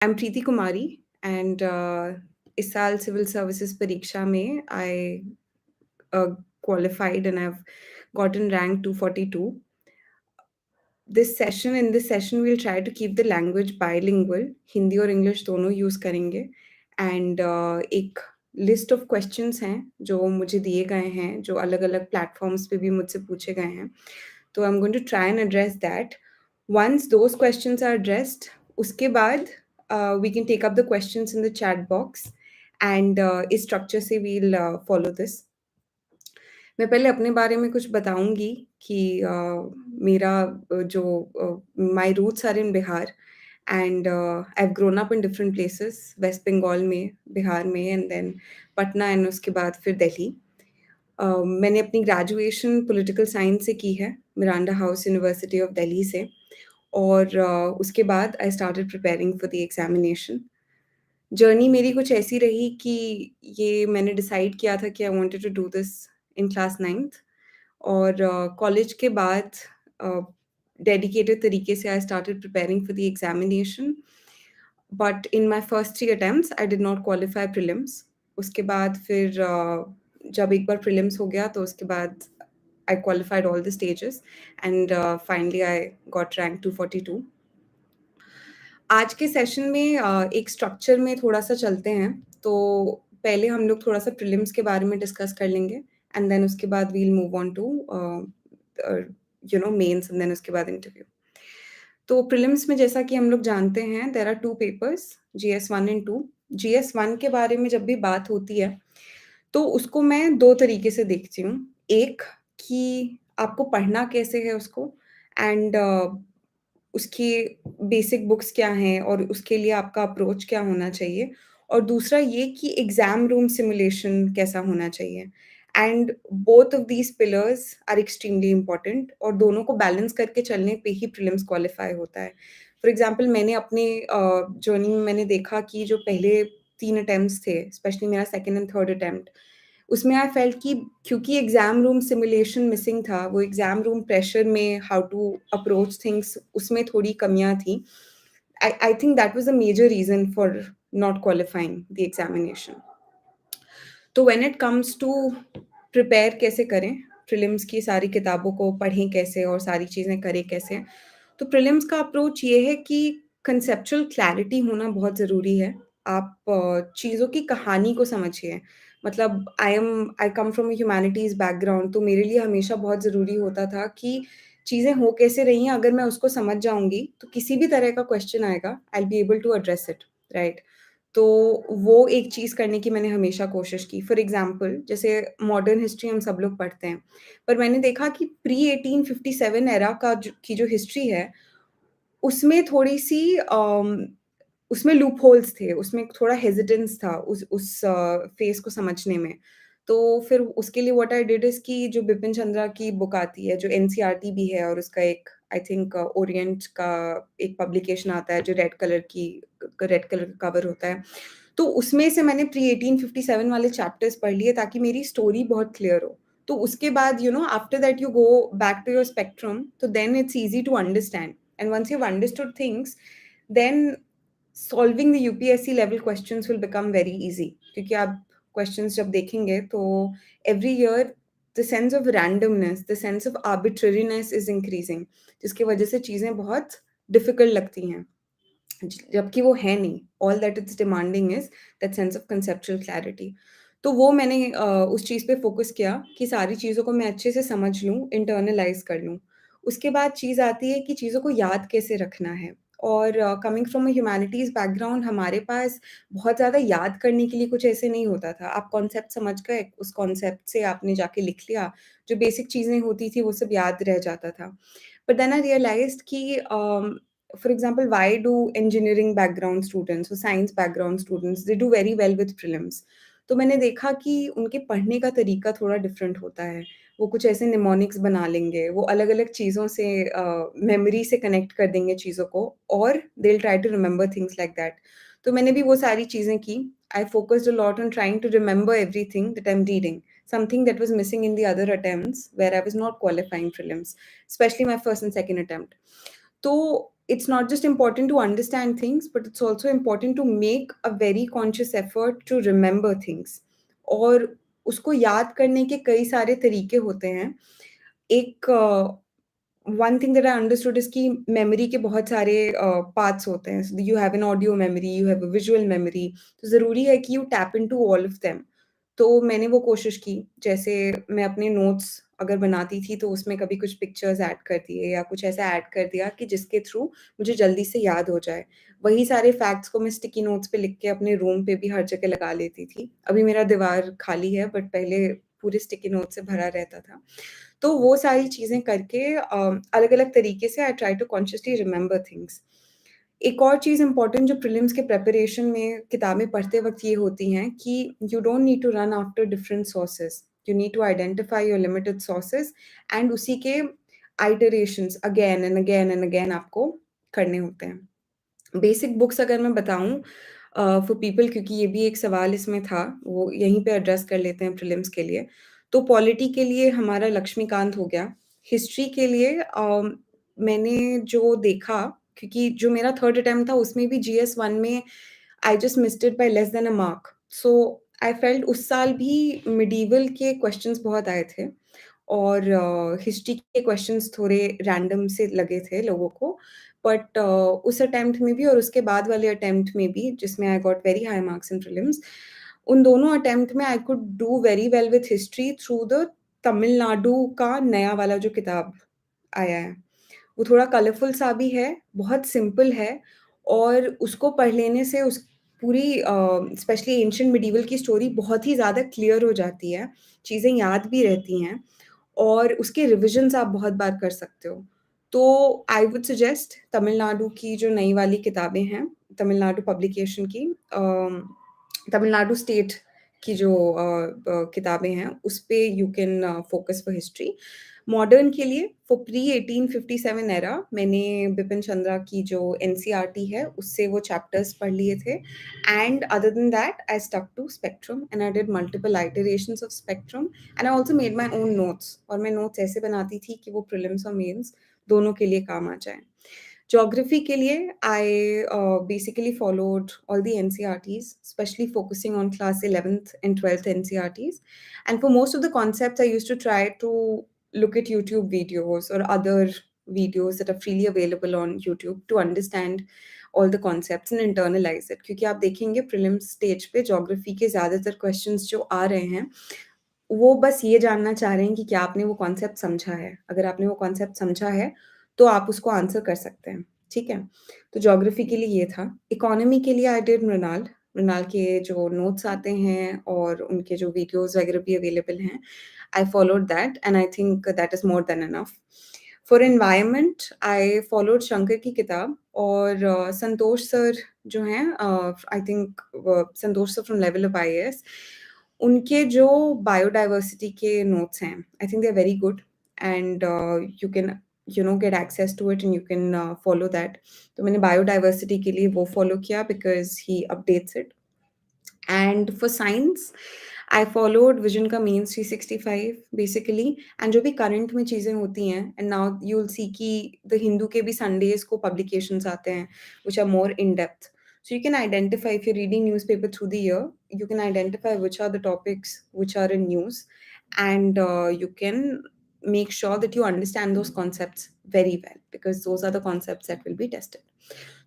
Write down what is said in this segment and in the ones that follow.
I am Preeti Kumari and इस साल civil services परीक्षा में आई qualified and I've gotten rank 242. In this session we'll try to keep the language bilingual. Hindi और English दोनों use करेंगे and एक list of questions हैं जो मुझे दिए गए हैं जो अलग-अलग प्लेटफॉर्म्स पे भी मुझसे पूछे गए हैं. तो I am going to try and address that. Once those questions are addressed उसके बाद we can take up the questions in the chat box and इस स्ट्रक्चर से वील फॉलो दिस. मैं पहले अपने बारे में कुछ बताऊँगी कि मेरा my roots are in Bihar and I have grown up in different places West Bengal में, बिहार में एंड देन पटना एंड उसके बाद फिर दिल्ली. मैंने अपनी ग्रेजुएशन पॉलिटिकल साइंस से की है, Miranda house university of Delhi से और उसके बाद आई started preparing for the examination. Journey मेरी कुछ ऐसी रही कि ये मैंने डिसाइड किया था कि I wanted to do this in class 9th और कॉलेज के बाद डेडिकेटेड तरीके से I started preparing for the examination. But in my first 3 attempts I did not qualify prelims. उसके बाद फिर जब एक बार प्रीलिम्स हो गया तो उसके बाद आई qualified all the stages and finally I got rank 242. आज के सेशन में एक स्ट्रक्चर में थोड़ा-सा चलते हैं. तो पहले हम लोग थोड़ा-सा प्रीलिम्स के बारे में डिस्कस कर लेंगे एंड देन उसके बाद we will move on to mains and then उसके बाद इंटरव्यू. तो प्रीलिम्स में जैसा कि हम लोग जानते हैं there are 2 papers GS 1 and 2. GS 1 के बारे में जब भी बात होती है, तो उसको मैं 2 तरीके से देखती हूँ. एक कि आपको पढ़ना कैसे है उसको एंड उसकी बेसिक बुक्स क्या हैं और उसके लिए आपका अप्रोच क्या होना चाहिए और दूसरा ये कि एग्ज़ाम रूम सिमुलेशन कैसा होना चाहिए and both of these pillars are extremely important और दोनों को बैलेंस करके चलने पे ही प्रीलिम्स क्वालिफाई होता है. फॉर एग्ज़ाम्पल मैंने अपने जर्नी में मैंने देखा कि जो पहले 3 अटेम्प्ट्स थे, स्पेशली मेरा सेकंड एंड थर्ड अटेम्प्ट, उसमें आई फेल्ट कि क्योंकि एग्ज़ाम रूम सिमुलेशन मिसिंग था, वो एग्ज़ाम रूम प्रेशर में हाउ टू अप्रोच थिंग्स उसमें थोड़ी कमियाँ थी. I think that was a major reason for not qualifying the examination. तो when it comes to prepare कैसे करें, प्रीलिम्स की सारी किताबों को पढ़ें कैसे और सारी चीज़ें करें कैसे, तो प्रीलिम्स का अप्रोच ये है कि कंसेप्चुअल क्लैरिटी होना बहुत ज़रूरी है. आप चीज़ों की कहानी को समझिए. मतलब I come from a humanities background, तो मेरे लिए हमेशा बहुत ज़रूरी होता था कि चीज़ें हो कैसे रही हैं, अगर मैं उसको समझ जाऊँगी, तो किसी भी तरह का क्वेश्चन आएगा, I will be able to address it, right? तो वो एक चीज़ करने की मैंने हमेशा कोशिश की. फॉर एग्ज़ाम्पल जैसे मॉडर्न हिस्ट्री हम सब लोग पढ़ते हैं, पर मैंने देखा कि प्री 1857 एरा की जो हिस्ट्री है, उसमें थोड़ी-सी उसमें लूप होल्स थे, उसमें थोड़ा हेजिटेंस था उस फ़ेज़ को समझने में. तो फिर उसके लिए व्हाट आई डिड इज़ कि जो बिपिन चंद्रा की बुक आती है, जो एनसीईआरटी भी है और उसका एक आई थिंक ओरिएंट का एक पब्लिकेशन आता है, जो रेड कलर का कवर होता है. तो उसमें से मैंने प्री 1857 वाले चैप्टर्स पढ़ लिए ताकि मेरी स्टोरी बहुत क्लियर हो. तो उसके बाद after that you go back to your spectrum, तो then it's easy to understand and once you have understood things, then solving the UPSC level questions will become very easy. क्योंकि आप questions जब देखेंगे तो every year the sense of randomness, the sense of arbitrariness is increasing, जिसकी वजह से चीज़ें बहुत डिफ़िकल्ट लगती हैं. जबकि वो है नहीं. All that it's demanding is that sense of conceptual clarity. तो वो मैंने उस चीज़ पे फ़ोकस किया कि सारी चीज़ों को मैं अच्छे से समझ लूँ, इंटरनलाइज़ कर लूँ. उसके बाद चीज़ आती है कि चीज़ों को याद कैसे रखना है और coming from a humanities background हमारे पास बहुत ज़्यादा याद करने के लिए कुछ ऐसे नहीं होता था. आप कॉन्सेप्ट समझ गए, उस कॉन्सेप्ट से आपने जाके लिख लिया, जो बेसिक चीज़ें होती थी वो सब याद रह जाता था. बट देन आई रियलाइज़्ड कि for example, why do engineering background students or science background students they do very well with prelims? तो मैंने देखा कि उनके पढ़ने का तरीका थोड़ा डिफरेंट होता है. वो कुछ ऐसे निमोनिक्स बना लेंगे, वो अलग-अलग चीज़ों से मेमोरी से कनेक्ट कर देंगे चीज़ों को और they will try to remember things like that. तो मैंने भी वो सारी चीज़ें की. I focused a lot on trying to remember everything that I am reading, something that was missing in the other attempts where I was not qualifying prelims, especially my first and second attempt. तो it's not just important to understand things, but it's also important to make a very conscious effort to remember things. और उसको याद करने के कई सारे तरीके होते हैं। एक one thing that I understood is कि मेमोरी के बहुत सारे पार्ट्स होते हैं। You have an audio memory, you have a visual memory, तो ज़रूरी है कि you tap into all of them. तो मैंने वो कोशिश की, जैसे मैं अपने नोट्स अगर बनाती थी, तो उसमें कभी कुछ पिक्चर्स ऐड कर दिए या कुछ ऐसा ऐड कर दिया कि जिसके थ्रू मुझे जल्दी से याद हो जाए। वही सारे फैक्ट्स को मैं स्टिकी नोट्स पे लिख के अपने रूम पे भी हर जगह लगा लेती थी। अभी मेरा दीवार खाली है, बट पहले पूरे स्टिकी नोट से भरा रहता था। तो वो सारी चीज़ें करके अलग-अलग तरीके से I try to consciously remember things. एक और चीज़ इम्पोर्टेंट जो प्रीलिम्स के प्रिपरेशन में किताबें पढ़ते वक़्त ये होती हैं कि you don't need to run after different sources. You need to identify your limited sources and उसी के आइटरेशंस अगेन एंड अगेन आपको करने होते हैं। बेसिक बुक्स अगर मैं बताऊँ फॉर पीपल, क्योंकि ये भी एक सवाल इसमें था, वो यहीं पे एड्रेस कर लेते हैं प्रीलिम्स के लिए। तो पॉलिटी के लिए हमारा लक्ष्मीकांत हो गया। हिस्ट्री के लिए मैंने जो देखा, क्योंकि जो मेरा 3rd अटेम्प्ट था उसमें भी जीएस 1 में I just missed it by less then a mark. So I felt उस साल भी मिडीवल के क्वेश्चन्स बहुत आए थे और हिस्ट्री के क्वेश्चन्स थोड़े रैंडम से लगे थे लोगों को। बट उस अटेम्प्ट में भी और उसके बाद वाले अटेम्प्ट में भी, जिसमें I got very high marks in prelims, उन दोनों अटेम्प्ट में I could do very well with history through the Tamil Nadu का नया वाला जो किताब आया है। वो थोड़ा कलरफुल सा भी है, बहुत सिंपल है और उसको पढ़ लेने से उस पूरी स्पेशली एंशिएंट मिडीवल की स्टोरी बहुत ही ज़्यादा क्लियर हो जाती है, चीज़ें याद भी रहती हैं और उसके रिविजन्स आप बहुत बार कर सकते हो। तो आई वुड सजेस्ट तमिलनाडु की जो नई वाली किताबें हैं, तमिलनाडु पब्लिकेशन की, तमिलनाडु स्टेट की जो किताबें हैं, उस पे you can focus for history. Modern के लिए फॉर प्री 1857 एरा मैंने बिपिन चंद्रा की जो एनसीईआरटी है, उससे वो चैप्टर्स पढ़ लिए थे and other than that I stuck to spectrum and I did multiple iterations of spectrum and I also made my own notes और मैं नोट्स ऐसे बनाती थी कि वो प्रीलिम्स और मेंस दोनों के लिए काम आ जाएँ। Geography के लिए I basically followed all the NCERTs, especially focusing on class 11th and 12th NCERTs. And for most of the concepts, I used to try to look at YouTube videos or other videos that are freely available on YouTube to understand all the concepts and internalize it. क्योंकि आप देखेंगे prelims stage पे geography के ज़्यादातर questions जो आ रहे हैं, वो बस ये जानना चाह रहे हैं कि क्या आपने वो कॉन्सेप्ट समझा है? अगर आपने वो कॉन्सेप्ट समझा है, तो आप उसको आंसर कर सकते हैं, ठीक है? तो ज्योग्राफी के लिए ये था। इकोनॉमी के लिए आई डिड मृणाल। मृणाल के जो नोट्स आते हैं और उनके जो वीडियोज़ वगैरह भी अवेलेबल हैं, I followed that and I think that is more than enough. For environment I followed Shankar की किताब और संतोष सर जो हैं, I think Santosh sir from level up IAS, उनके जो बायोडायवर्सिटी के नोट्स हैं, I think they are very good and you can get access to it and you can follow that. तो मैंने बायोडायवर्सिटी के लिए वो फॉलो किया because he updates it. And for science I followed vision का means 365 basically and जो भी current में चीज़ें होती हैं and now you will see कि द हिंदू के भी संडेज़ को पब्लिकेशंस आते हैं which are more in depth. So you can identify if you're reading newspaper through the year, you can identify which are the topics which are in news, and you can make sure that you understand those concepts very well because those are the concepts that will be tested.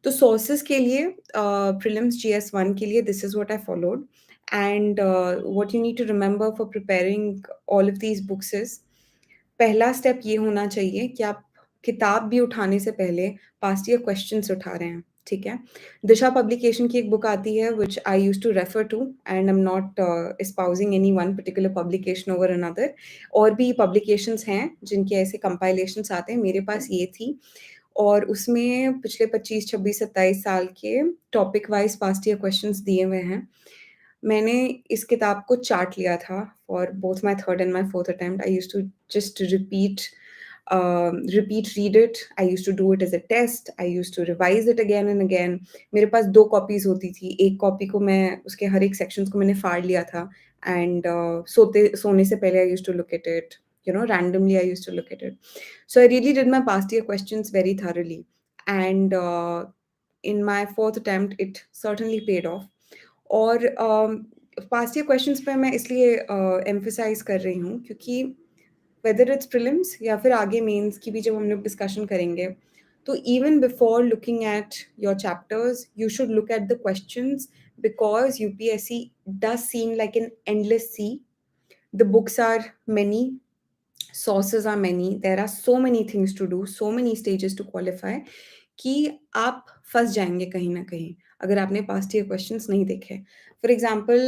तो sources के लिए prelims GS1 के लिए this is what I followed and what you need to remember for preparing all of these books is पहला step ये होना चाहिए कि आप किताब भी उठाने से पहले पास्ट ईयर क्वेश्चंस उठा रहे हैं, ठीक है? दिशा पब्लिकेशन की एक बुक आती है which I used to refer to and I am not espousing any one particular publication over another. और भी पब्लिकेशंस हैं जिनके ऐसे कंपाइलेशंस आते हैं, मेरे पास ये थी और उसमें पिछले 25, 26, 27 साल के topic wise past year questions दिए हुए हैं। मैंने इस किताब को चाट लिया था for both my 3rd and my 4th attempt. I used to just repeat read it. I used to do it as a test. I used to revise it again and again. मेरे पास 2 copies होती थी। एक copy को मैं उसके हर एक sections को मैंने फाड़ लिया था एंड सोने से पहले I used to look at it, randomly I used to look at it. So I really did my past year questions very thoroughly. And in my fourth attempt it certainly paid of. और past year questions पे मैं इसलिए emphasise कर रही हूँ क्योंकि whether it's prelims या फिर आगे मेंस की भी जब हम लोग डिस्कशन करेंगे, तो even before looking at your chapters you should look at the questions, because UPSC does seem like an endless sea. The books are many, sources are many, there are so many things to do, so many stages to qualify कि आप फंस जाएंगे कहीं ना कहीं अगर आपने past year questions नहीं देखे। फॉर एग्जांपल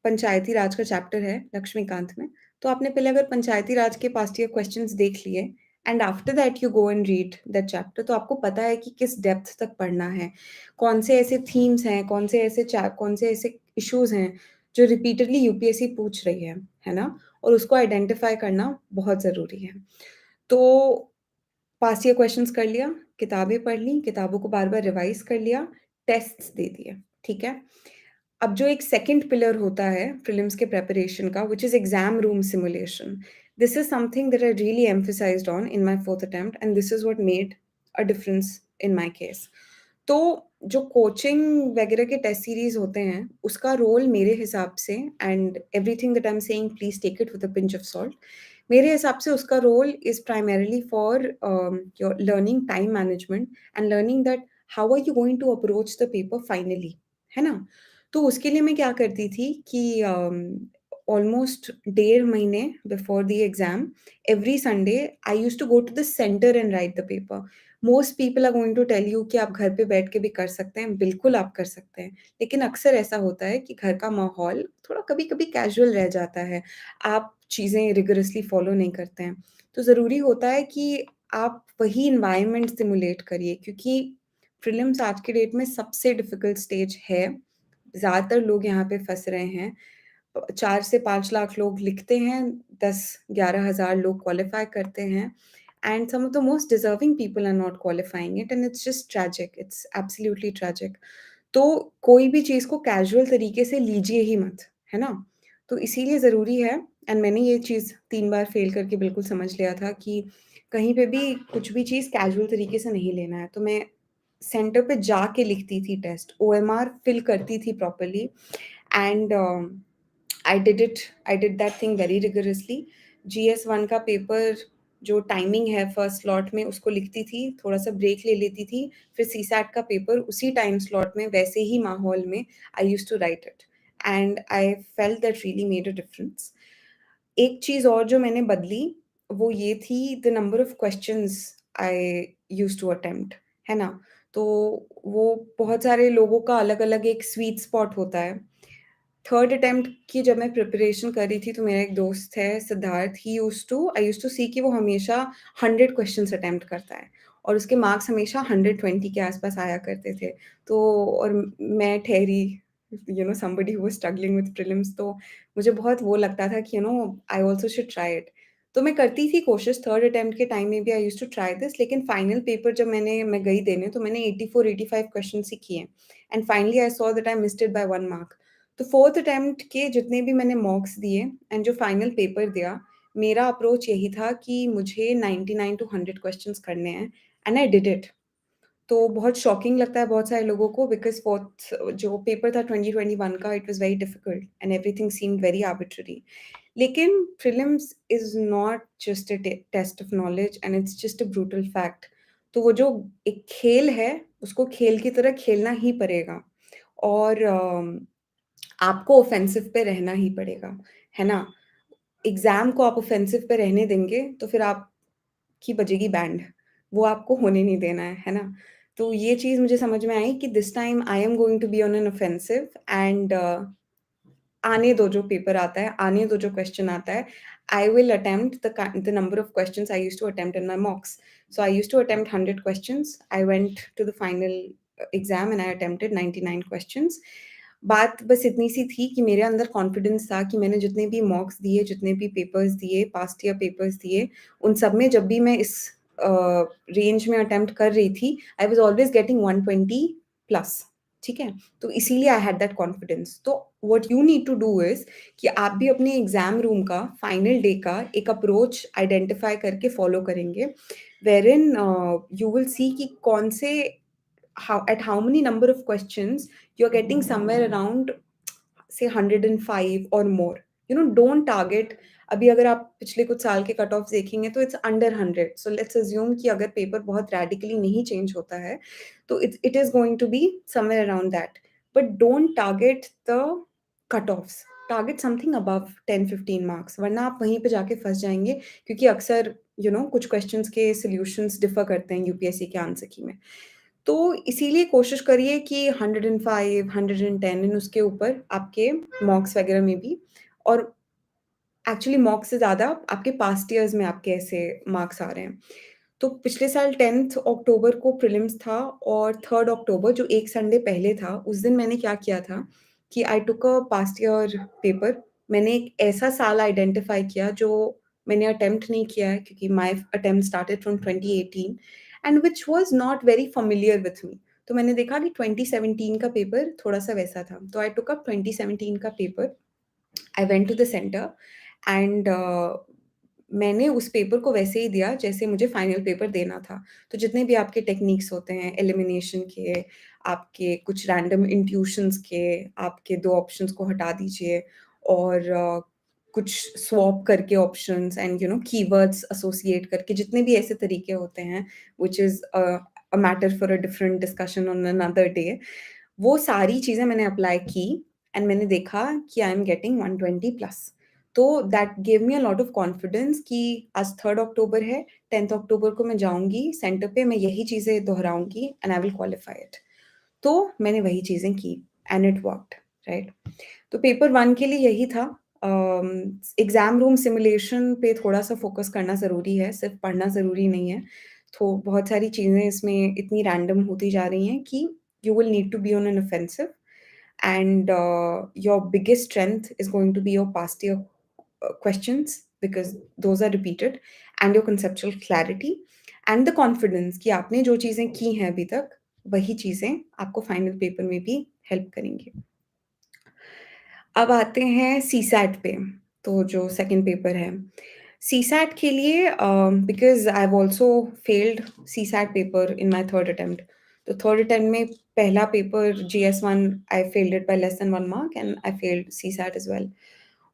पंचायती राज का चैप्टर है लक्ष्मीकांत में, तो आपने पहले अगर पंचायती राज के पास्ट ईयर क्वेश्चंस देख लिए and after that you go and read that chapter, तो आपको पता है कि किस डेप्थ तक पढ़ना है, कौन से ऐसे थीम्स हैं, कौन से ऐसे इश्यूज हैं जो रिपीटेडली यूपीएससी पूछ रही है ना, और उसको आइडेंटिफाई करना बहुत ज़रूरी है। तो पास्ट ईयर क्वेश्चंस कर लिया, किताबें पढ़ ली, किताबों को बार-बार रिवाइज़ कर लिया, टेस्ट्स दे दिए, ठीक है? अब जो एक सेकंड पिलर होता है प्रीलिम्स के प्रिपरेशन का, which is exam room simulation, this is something that I really emphasised on in my fourth attempt and this is what made a difference in my case. तो जो coaching वगैरह के test series होते हैं, उसका role मेरे हिसाब से, and everything that I am saying please take it with a pinch of salt, मेरे हिसाब से उसका role is primarily for your learning time management and learning that how are you going to approach the paper finally, है ना? तो उसके लिए मैं क्या करती थी कि ऑलमोस्ट डेढ़ महीने before the exam, every Sunday I used to go to the centre and write the paper. Most people are going to tell you कि आप घर पे बैठ के भी कर सकते हैं, बिल्कुल आप कर सकते हैं। लेकिन अक्सर ऐसा होता है कि घर का माहौल थोड़ा कभी-कभी कैजुअल रह जाता है। आप चीज़ें रिगorously फ़ॉलो नहीं करते हैं। तो ज़रूरी होता है कि आप वही एनवायरनमेंट सिमुलेट करिए, क्योंकि प्रीलिम्स आज की डेट में सबसे डिफ़िकल्ट स्टेज है। ज़्यादातर लोग यहाँ पे फँस रहे हैं। 4 से 5 लाख लोग लिखते हैं, 10-11 हज़ार लोग क्वालीफाई करते हैं, and some of the most deserving people are not qualifying it, and it's just tragic, it's absolutely tragic. तो कोई भी चीज़ को कैजुअल तरीके से लीजिए ही मत, है ना? तो इसीलिए ज़रूरी है, एंड मैंने ये चीज़ 3 बार फ़ेल करके बिल्कुल समझ लिया था कि कहीं पे भी कुछ भी चीज़ कैजुअल तरीके से नहीं लेना है। तो मैं सेंटर पे जाके लिखती थी टेस्ट, ओएमआर फिल करती थी properly, and I did that thing very rigorously. GS 1 का पेपर जो टाइमिंग है फर्स्ट स्लॉट में उसको लिखती थी, थोड़ा-सा ब्रेक ले लेती थी, फिर सीसैट का पेपर उसी टाइम स्लॉट में वैसे ही माहौल में I used to write it, and I felt that really made a difference. एक चीज़ और जो मैंने बदली, वो ये थी the number of questions I used to attempt, है ना? तो वो बहुत सारे लोगों का अलग-अलग एक स्वीट स्पॉट होता है। थर्ड अटेम्प्ट की जब मैं प्रिपरेशन कर रही थी, तो मेरा एक दोस्त है Siddharth, he used to I used to see कि वो हमेशा 100 क्वेश्चंस अटेम्प्ट करता है और उसके मार्क्स हमेशा 120 के आस-पास आया करते थे। तो और मैं ठहरी somebody who was struggling with prelims, तो मुझे बहुत वो लगता था कि I also should try it. तो मैं करती थी कोशिश, थर्ड अटेम्प्ट के टाइम में भी I used to try this, लेकिन फाइनल पेपर जब मैं गई देने, तो मैंने 84-85 क्वेश्चंस ही किए, and finally I saw that I missed it by 1 mark. तो फोर्थ अटेम्प्ट के जितने भी मैंने मॉक्स दिए एंड जो फाइनल पेपर दिया, मेरा अप्रोच यही था कि मुझे 99 टू 100 क्वेश्चंस करने हैं, एंड आई डिड इट। तो बहुत शॉकिंग लगता है बहुत सारे लोगों को, बिकॉज़ फोर्थ जो पेपर था 2021 का, it was very difficult and everything seemed very arbitrary. लेकिन prelims is not just a test of knowledge, and it's just a brutal fact. तो वो जो एक खेल है, उसको खेल की तरह खेलना ही पड़ेगा, और आपको ऑफेंसिव पे रहना ही पड़ेगा, है ना? एग्ज़ाम को आप ऑफेंसिव पे रहने देंगे, तो फिर आपकी बजेगी बैंड, वो आपको होने नहीं देना है ना? तो ये चीज़ मुझे समझ में आई कि this time I am going to be on an offensive, and आने दो जो पेपर आता है, आने दो जो क्वेश्चन आता है, I will attempt the number of questions I used to attempt in my mocks. So I used to attempt 100 questions, I went to the final exam and I attempted 99 questions. बात बस इतनी सी थी कि मेरे अंदर confidence था कि मैंने जितने भी मॉक्स दिए, जितने भी पेपर्स दिए, पास्ट ईयर पेपर्स दिए, उन सब में जब भी मैं इस रेंज में अटेम्प्ट कर रही थी, I was always getting 120 plus, ठीक है? तो इसीलिए आई हैड दैट कॉन्फिडेंस। तो what you need to do is कि आप भी अपने एग्ज़ाम रूम का फाइनल डे का एक अप्रोच आइडेंटिफाई करके फॉलो करेंगे। wherein you will see कि कौन से how many number of questions you're getting somewhere around say 105 or more. You know, don't target. अभी अगर आप पिछले कुछ साल के कट ऑफ देखेंगे तो it's under 100. So let's assume कि अगर पेपर बहुत रेडिकली नहीं चेंज होता है तो it is going to be somewhere around that. But don't target the cut offs. Target something above 10-15 marks, वरना आप वहीं पे जाके फंस जाएंगे. क्योंकि अक्सर कुछ क्वेश्चंस के सॉल्यूशंस डिफर करते हैं यूपीएससी के आंसर की में. तो इसीलिए कोशिश करिए कि 105, 110 इन उसके ऊपर आपके मॉक्स वगैरह में भी. और एक्चुअली मॉक्स से ज़्यादा आपके पास्ट ईयर्स में आपके ऐसे मार्क्स आ रहे हैं. तो पिछले साल 10th अक्टूबर को प्रीलिम्स था और 3rd अक्टूबर जो एक संडे पहले था, उस दिन मैंने क्या किया था कि आई टूक अ पास्ट ईयर पेपर. मैंने एक ऐसा साल आइडेंटिफ़ाई किया जो मैंने अटेम्प्ट नहीं किया है, क्योंकि my attempt started from 2018 and which was not very familiar with me. तो मैंने देखा कि 2017 का पेपर थोड़ा-सा वैसा था. तो आई टूक अप 2017 का paper. I went to the centre and मैंने उस पेपर को वैसे ही दिया जैसे मुझे फाइनल पेपर देना था. तो जितने भी आपके टेक्निक्स होते हैं एलिमिनेशन के, आपके कुछ रैंडम इंट्यूशंस के, आपके 2 ऑप्शंस को हटा दीजिए और कुछ स्वैप करके ऑप्शंस एंड कीवर्ड्स एसोसिएट करके, जितने भी ऐसे तरीके होते हैं which is a matter for a different discussion on another day. वो सारी चीज़ें मैंने अप्लाई की एंड मैंने देखा कि आई एम गेटिंग 120 प्लस. तो that give me a lot of confidence कि आज 3rd अक्टूबर है, 10th अक्टूबर को मैं जाऊँगी सेंटर पे, मैं यही चीज़ें दोहराऊँगी and I will qualify it. तो मैंने वही चीज़ें की एंड इट वर्क्ड, राइट? तो पेपर 1 के लिए यही था. एग्ज़ाम रूम सिमुलेशन पे थोड़ा-सा फ़ोकस करना ज़रूरी है, सिर्फ़ पढ़ना ज़रूरी नहीं है. तो बहुत सारी चीज़ें इसमें इतनी रैंडम होती जा रही हैं कि you will need to be on an offensive, and your biggest strength is going to be your past year questions, because those are repeated, and your conceptual clarity and the confidence कि आपने जो चीज़ें की हैं अभी तक, वही चीज़ें आपको फाइनल पेपर में भी हेल्प करेंगी. अब आते हैं सीसैट पे, तो जो सेकंड पेपर है. सीसैट के लिए because I have also failed CSAT paper in my third attempt. तो थर्ड अटेम्प्ट में पहला paper GS one I failed it by less than 1 mark and I failed CSAT as well.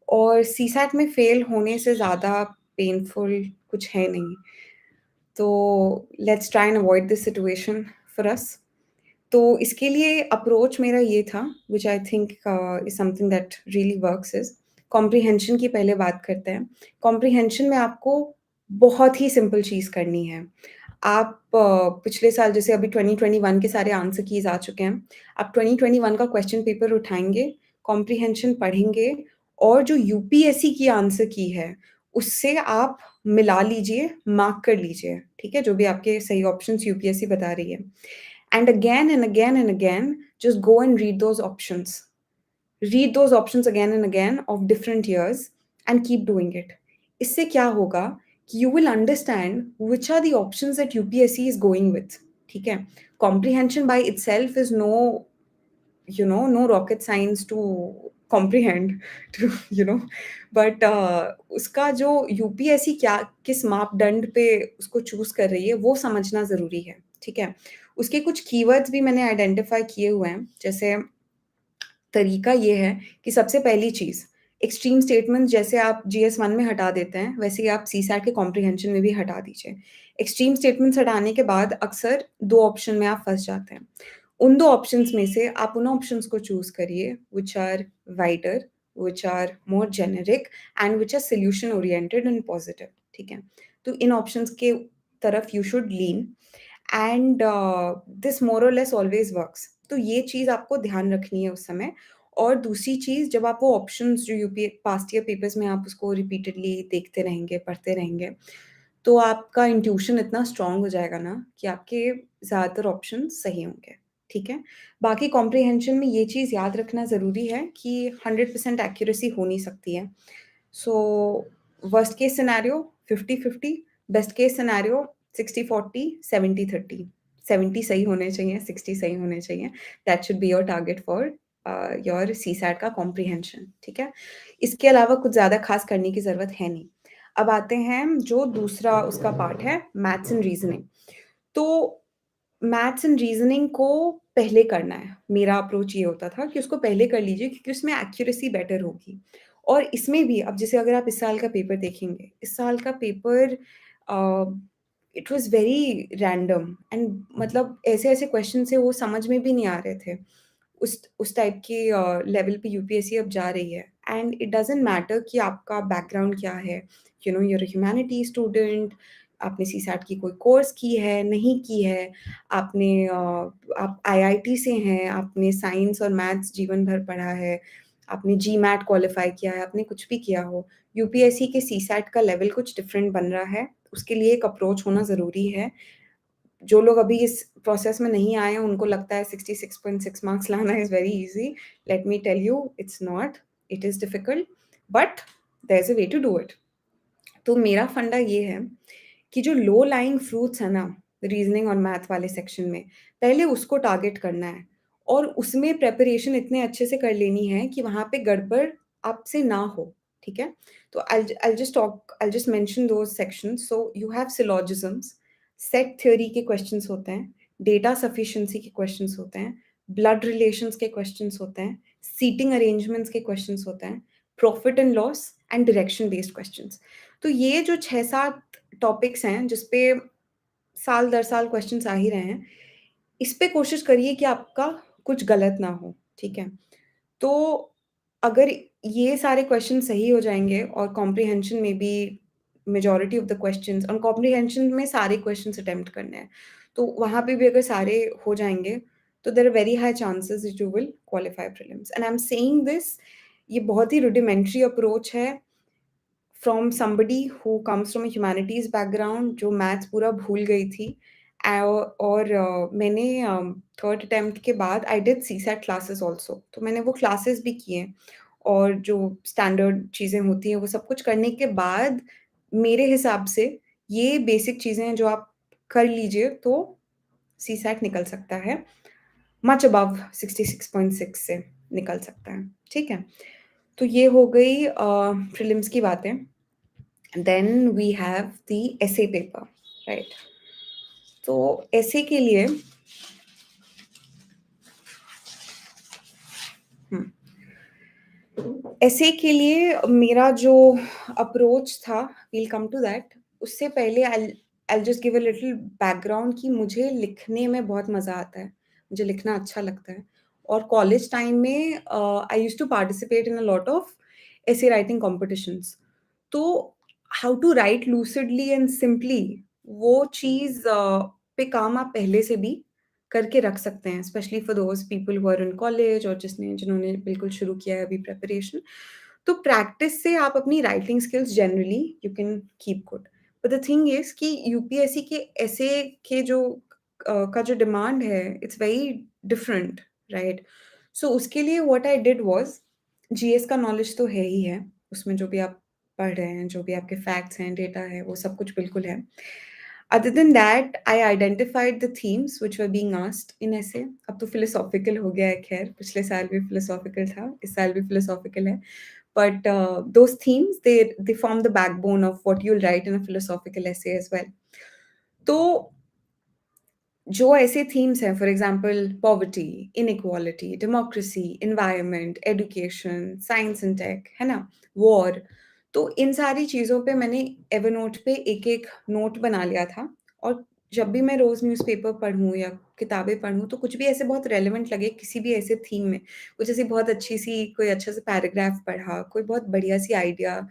और CSAT में fail होने से ज़्यादा पेनफुल कुछ है नहीं. तो let's try and avoid this situation for us. तो इसके लिए अप्रोच मेरा ये था, which I think is something that really works, is comprehension की पहले बात करते हैं. कॉम्प्रिहेंशन में आपको बहुत ही सिंपल चीज़ करनी है. आप पिछले साल जैसे अभी 2021 के सारे आंसर कीज़ आ चुके हैं. आप 2021 का क्वेश्चन पेपर उठाएँगे, कॉम्प्रिहेंशन पढ़ेंगे और जो यूपीएससी की आंसर की है, उससे आप मिला लीजिए, मार्क कर लीजिए, ठीक है? जो भी आपके सही ऑप्शंस यूपीएससी बता रही है. And again and again and again, just go and read those options. Read those options again and again of different years and keep doing it. इससे क्या होगा कि you will understand which are the options that UPSC is going with. ठीक है? Comprehension by itself is no rocket science to comprehend, to but उसका जो UPSC क्या किस मापदंड पे उसको चूज़ कर रही है, वो समझना ज़रूरी है, ठीक है? उसके कुछ कीवर्ड्स भी मैंने आइडेंटिफ़ाई किए हुए हैं. जैसे तरीका ये है कि सबसे पहली चीज़, एक्सट्रीम स्टेटमेंट्स जैसे आप जीएस-1 में हटा देते हैं, वैसे ही आप सीसैट के कॉम्प्रिहेंशन में भी हटा दीजिए. एक्सट्रीम स्टेटमेंट्स हटाने के बाद अक्सर 2 ऑप्शन में आप फँस जाते हैं. उन 2 ऑप्शंस में से आप उन ऑप्शंस को चूज़ करिए which are wider, which are more generic and which are solution oriented and positive, ठीक है? तो इन ऑप्शंस के तरफ you should lean and this more और लेस ऑलवेज़ वर्क्स. तो ये चीज़ आपको ध्यान रखनी है उस समय. और दूसरी चीज़, जब आप वो ऑप्शंस जो यूपी पास्ट ईयर पेपर्स में आप उसको रिपीटेडली देखते रहेंगे, पढ़ते रहेंगे, तो आपका इंट्यूशन इतना स्ट्रॉन्ग हो जाएगा ना कि आपके ज़्यादातर ऑप्शन सही होंगे, ठीक है? बाकी कॉम्प्रिहेंशन में ये चीज़ याद रखना ज़रूरी है कि 100% एक्यूरेसी हो नहीं सकती है. So worst case scenario 50-50, best case scenario 60-40, 70-30. 70 सही होने चाहिए, 60 सही होने चाहिए. That should be your target for your CSAT का कॉम्प्रिहेंशन, ठीक है? इसके अलावा कुछ ज़्यादा ख़ास करने की ज़रूरत है नहीं. अब आते हैं जो दूसरा उसका पार्ट है मैथ्स एंड रीज़निंग। तो मैथ्स एंड रीज़निंग को पहले करना है। मेरा अप्रोच ये होता था कि उसको पहले कर लीजिए क्योंकि उसमें एक्यूरेसी बेटर होगी। और इसमें भी अब जैसे अगर आप इस साल का पेपर देखेंगे, इस साल का paper a, it was very random and मतलब ऐसे-ऐसे क्वेश्चन थे वो समझ में भी नहीं आ रहे थे। उस टाइप की लेवल पे यूपीएससी अब जा रही है एंड इट डज़न्ट मैटर कि आपका बैकग्राउंड क्या है, you know you are a humanities student, आपने सीसैट की कोई कोर्स की है, नहीं की है, आप आईआईटी से हैं, आपने साइंस और मैथ्स जीवन भर पढ़ा है, आपने जीमैट क्वालिफ़ाई किया है, आपने कुछ भी किया हो, यूपीएससी के सीसैट का लेवल कुछ डिफरेंट बन रहा है, उसके लिए एक अप्रोच होना ज़रूरी है। जो लोग अभी इस प्रोसेस में नहीं आए हैं, उनको लगता है 66.6 मार्क्स लाना is very easy. Let me tell you it's not, it is difficult but there is a way to do it. तो मेरा फंडा ये है कि जो लो लाइंग फ्रूट्स है ना, रीज़निंग और मैथ वाले सेक्शन में, पहले उसको टारगेट करना है और उसमें प्रिपरेशन इतने अच्छे से कर लेनी है कि वहाँ पे गड़बड़ आपसे ना हो, ठीक है? तो I will just mention those sections. So you have syllogisms, set theory के क्वेश्चन्स होते हैं, डेटा सफिशिएंसी के क्वेश्चन्स होते हैं, ब्लड रिलेशंस के क्वेश्चन्स होते हैं, सीटिंग अरेंजमेंट्स के क्वेश्चन्स होते हैं, profit and loss and direction based questions. तो ये जो 6-7 टॉपिक्स हैं जिस पे साल दर साल क्वेश्चन्स आ ही रहे हैं, इस पे कोशिश करिए कि आपका कुछ गलत ना हो, ठीक है? तो अगर ये सारे क्वेश्चन सही हो जाएँगे और कॉम्प्रिहेंशन में भी मेजॉरिटी ऑफ द क्वेश्चन्स और कॉम्प्रिहेंशन में सारे क्वेश्चन्स अटेम्प्ट करने हैं। तो वहाँ पे भी अगर सारे हो जाएँगे, तो there are very high chances that you will qualify prelims and I am saying this, ये बहुत ही रुडिमेंटरी अप्रोच है from somebody who comes from a humanities background जो मैथ्स पूरा भूल गई थी। और मैंने 3rd अटेम्प्ट के बाद I did CSAT classes also, तो मैंने वो क्लासेस भी किए और जो स्टैंडर्ड चीज़ें होती हैं वो सब कुछ करने के बाद मेरे हिसाब से ये बेसिक चीज़ें हैं जो आप कर लीजिए तो सीसैट निकल सकता है, मच अबव 66.6 से निकल सकता है, ठीक है? तो ये हो गई प्रीलिम्स की बातें। Then we have the essay paper, right? तो एसे के लिए हुँ, एसे के लिए मेरा जो अप्रोच था, वील कम टू दैट, उससे पहले आई will just give a little background कि मुझे लिखने में बहुत मज़ा आता है, मुझे लिखना अच्छा लगता है और कॉलेज टाइम में I used to participate in a lot of essay writing competitions. तो how to write lucidly and simply वो चीज़ पे काम आप पहले से भी करके रख सकते हैं, specially for those people who are in college और जिन्होंने बिल्कुल शुरू किया है अभी प्रिपरेशन। तो प्रैक्टिस से आप अपनी writing skills generally you can keep good. But the thing is कि यूपीएससी के एसे के जो का जो डिमांड है, इट्स वेरी डिफरेंट, राइट? सो उसके लिए what I did was, GS का नॉलेज तो है ही है, उसमें जो भी आप पढ़ रहे हैं, जो भी आपके फैक्ट्स हैं, डेटा है, वो सब कुछ बिल्कुल है। Other than that, I identified the themes which were being asked in essay. अब तो फिलोसॉफिकल हो गया है खैर, पिछले साल भी फिलोसॉफिकल था, इस साल भी फिलोसॉफिकल है। But those themes, they form the backbone of what you'll write in a philosophical essay as well. तो जो ऐसे थीम्स हैं, for example poverty, inequality, democracy, environment, education, science and tech, है ना? वॉर, तो इन सारी चीज़ों पे मैंने एवरनोट पे एक-एक नोट बना लिया था और जब भी मैं रोज़ न्यूज़पेपर पढूँ या किताबें पढूँ, तो कुछ भी ऐसे बहुत रेलेवेंट लगे किसी भी ऐसे थीम में, कुछ ऐसी बहुत अच्छी-सी कोई अच्छा-सा पैराग्राफ पढ़ा, कोई बहुत बढ़िया-सी आइडिया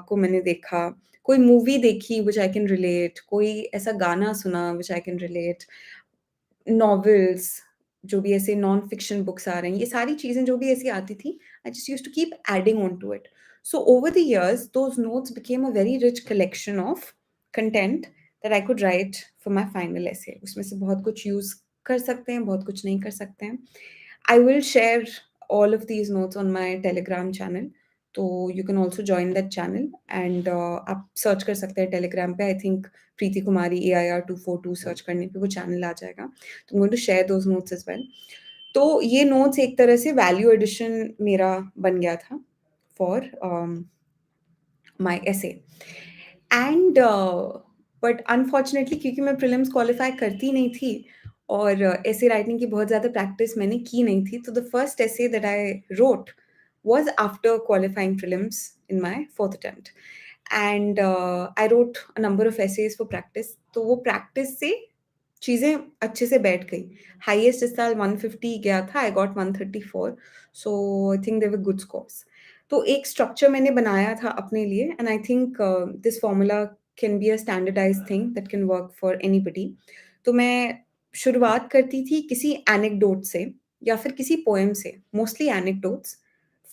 को मैंने देखा, कोई मूवी देखी व्हिच आई कैन रिलेट, कोई ऐसा गाना सुना which I can relate, novels, जो भी ऐसे नॉन फिक्शन बुक्स आ रही हैं, ये सारी चीज़ें जो भी ऐसी आती थी, I just used to keep adding on to it. So over the years those notes became a very rich collection of content that I could write for my final essay. उसमें से बहुत कुछ यूज़ कर सकते हैं, बहुत कुछ नहीं कर सकते हैं। I will share all of these notes on my Telegram channel. तो you can also join that channel and आप सर्च कर सकते हैं टेलीग्राम पे, I think Preeti Kumari AIR242 search करने पे वो चैनल आ जाएगा। तो I am going to share those notes as well. तो ये नोट्स एक तरह से वैल्यू एडिशन मेरा बन गया था for my essay and but unfortunately क्योंकि मैं प्रीलिम्स क्वालिफाई करती नहीं थी और एसे राइटिंग की बहुत ज़्यादा प्रैक्टिस मैंने की नहीं थी, तो the first essay that I wrote was after qualifying prelims in my fourth attempt and I wrote a number of essays for practice. तो वो प्रैक्टिस से चीज़ें अच्छे से बैठ गई। हाईएस्ट इस साल 150 गया था, I got 134, so I think there were good scores. तो एक स्ट्रक्चर मैंने बनाया था अपने लिए and I think this formula can be a standardised thing that can work for anybody. तो मैं शुरुआत करती थी किसी एनेक्डोट से या फिर किसी पोएम से, मोस्टली एनेक्डोट्स।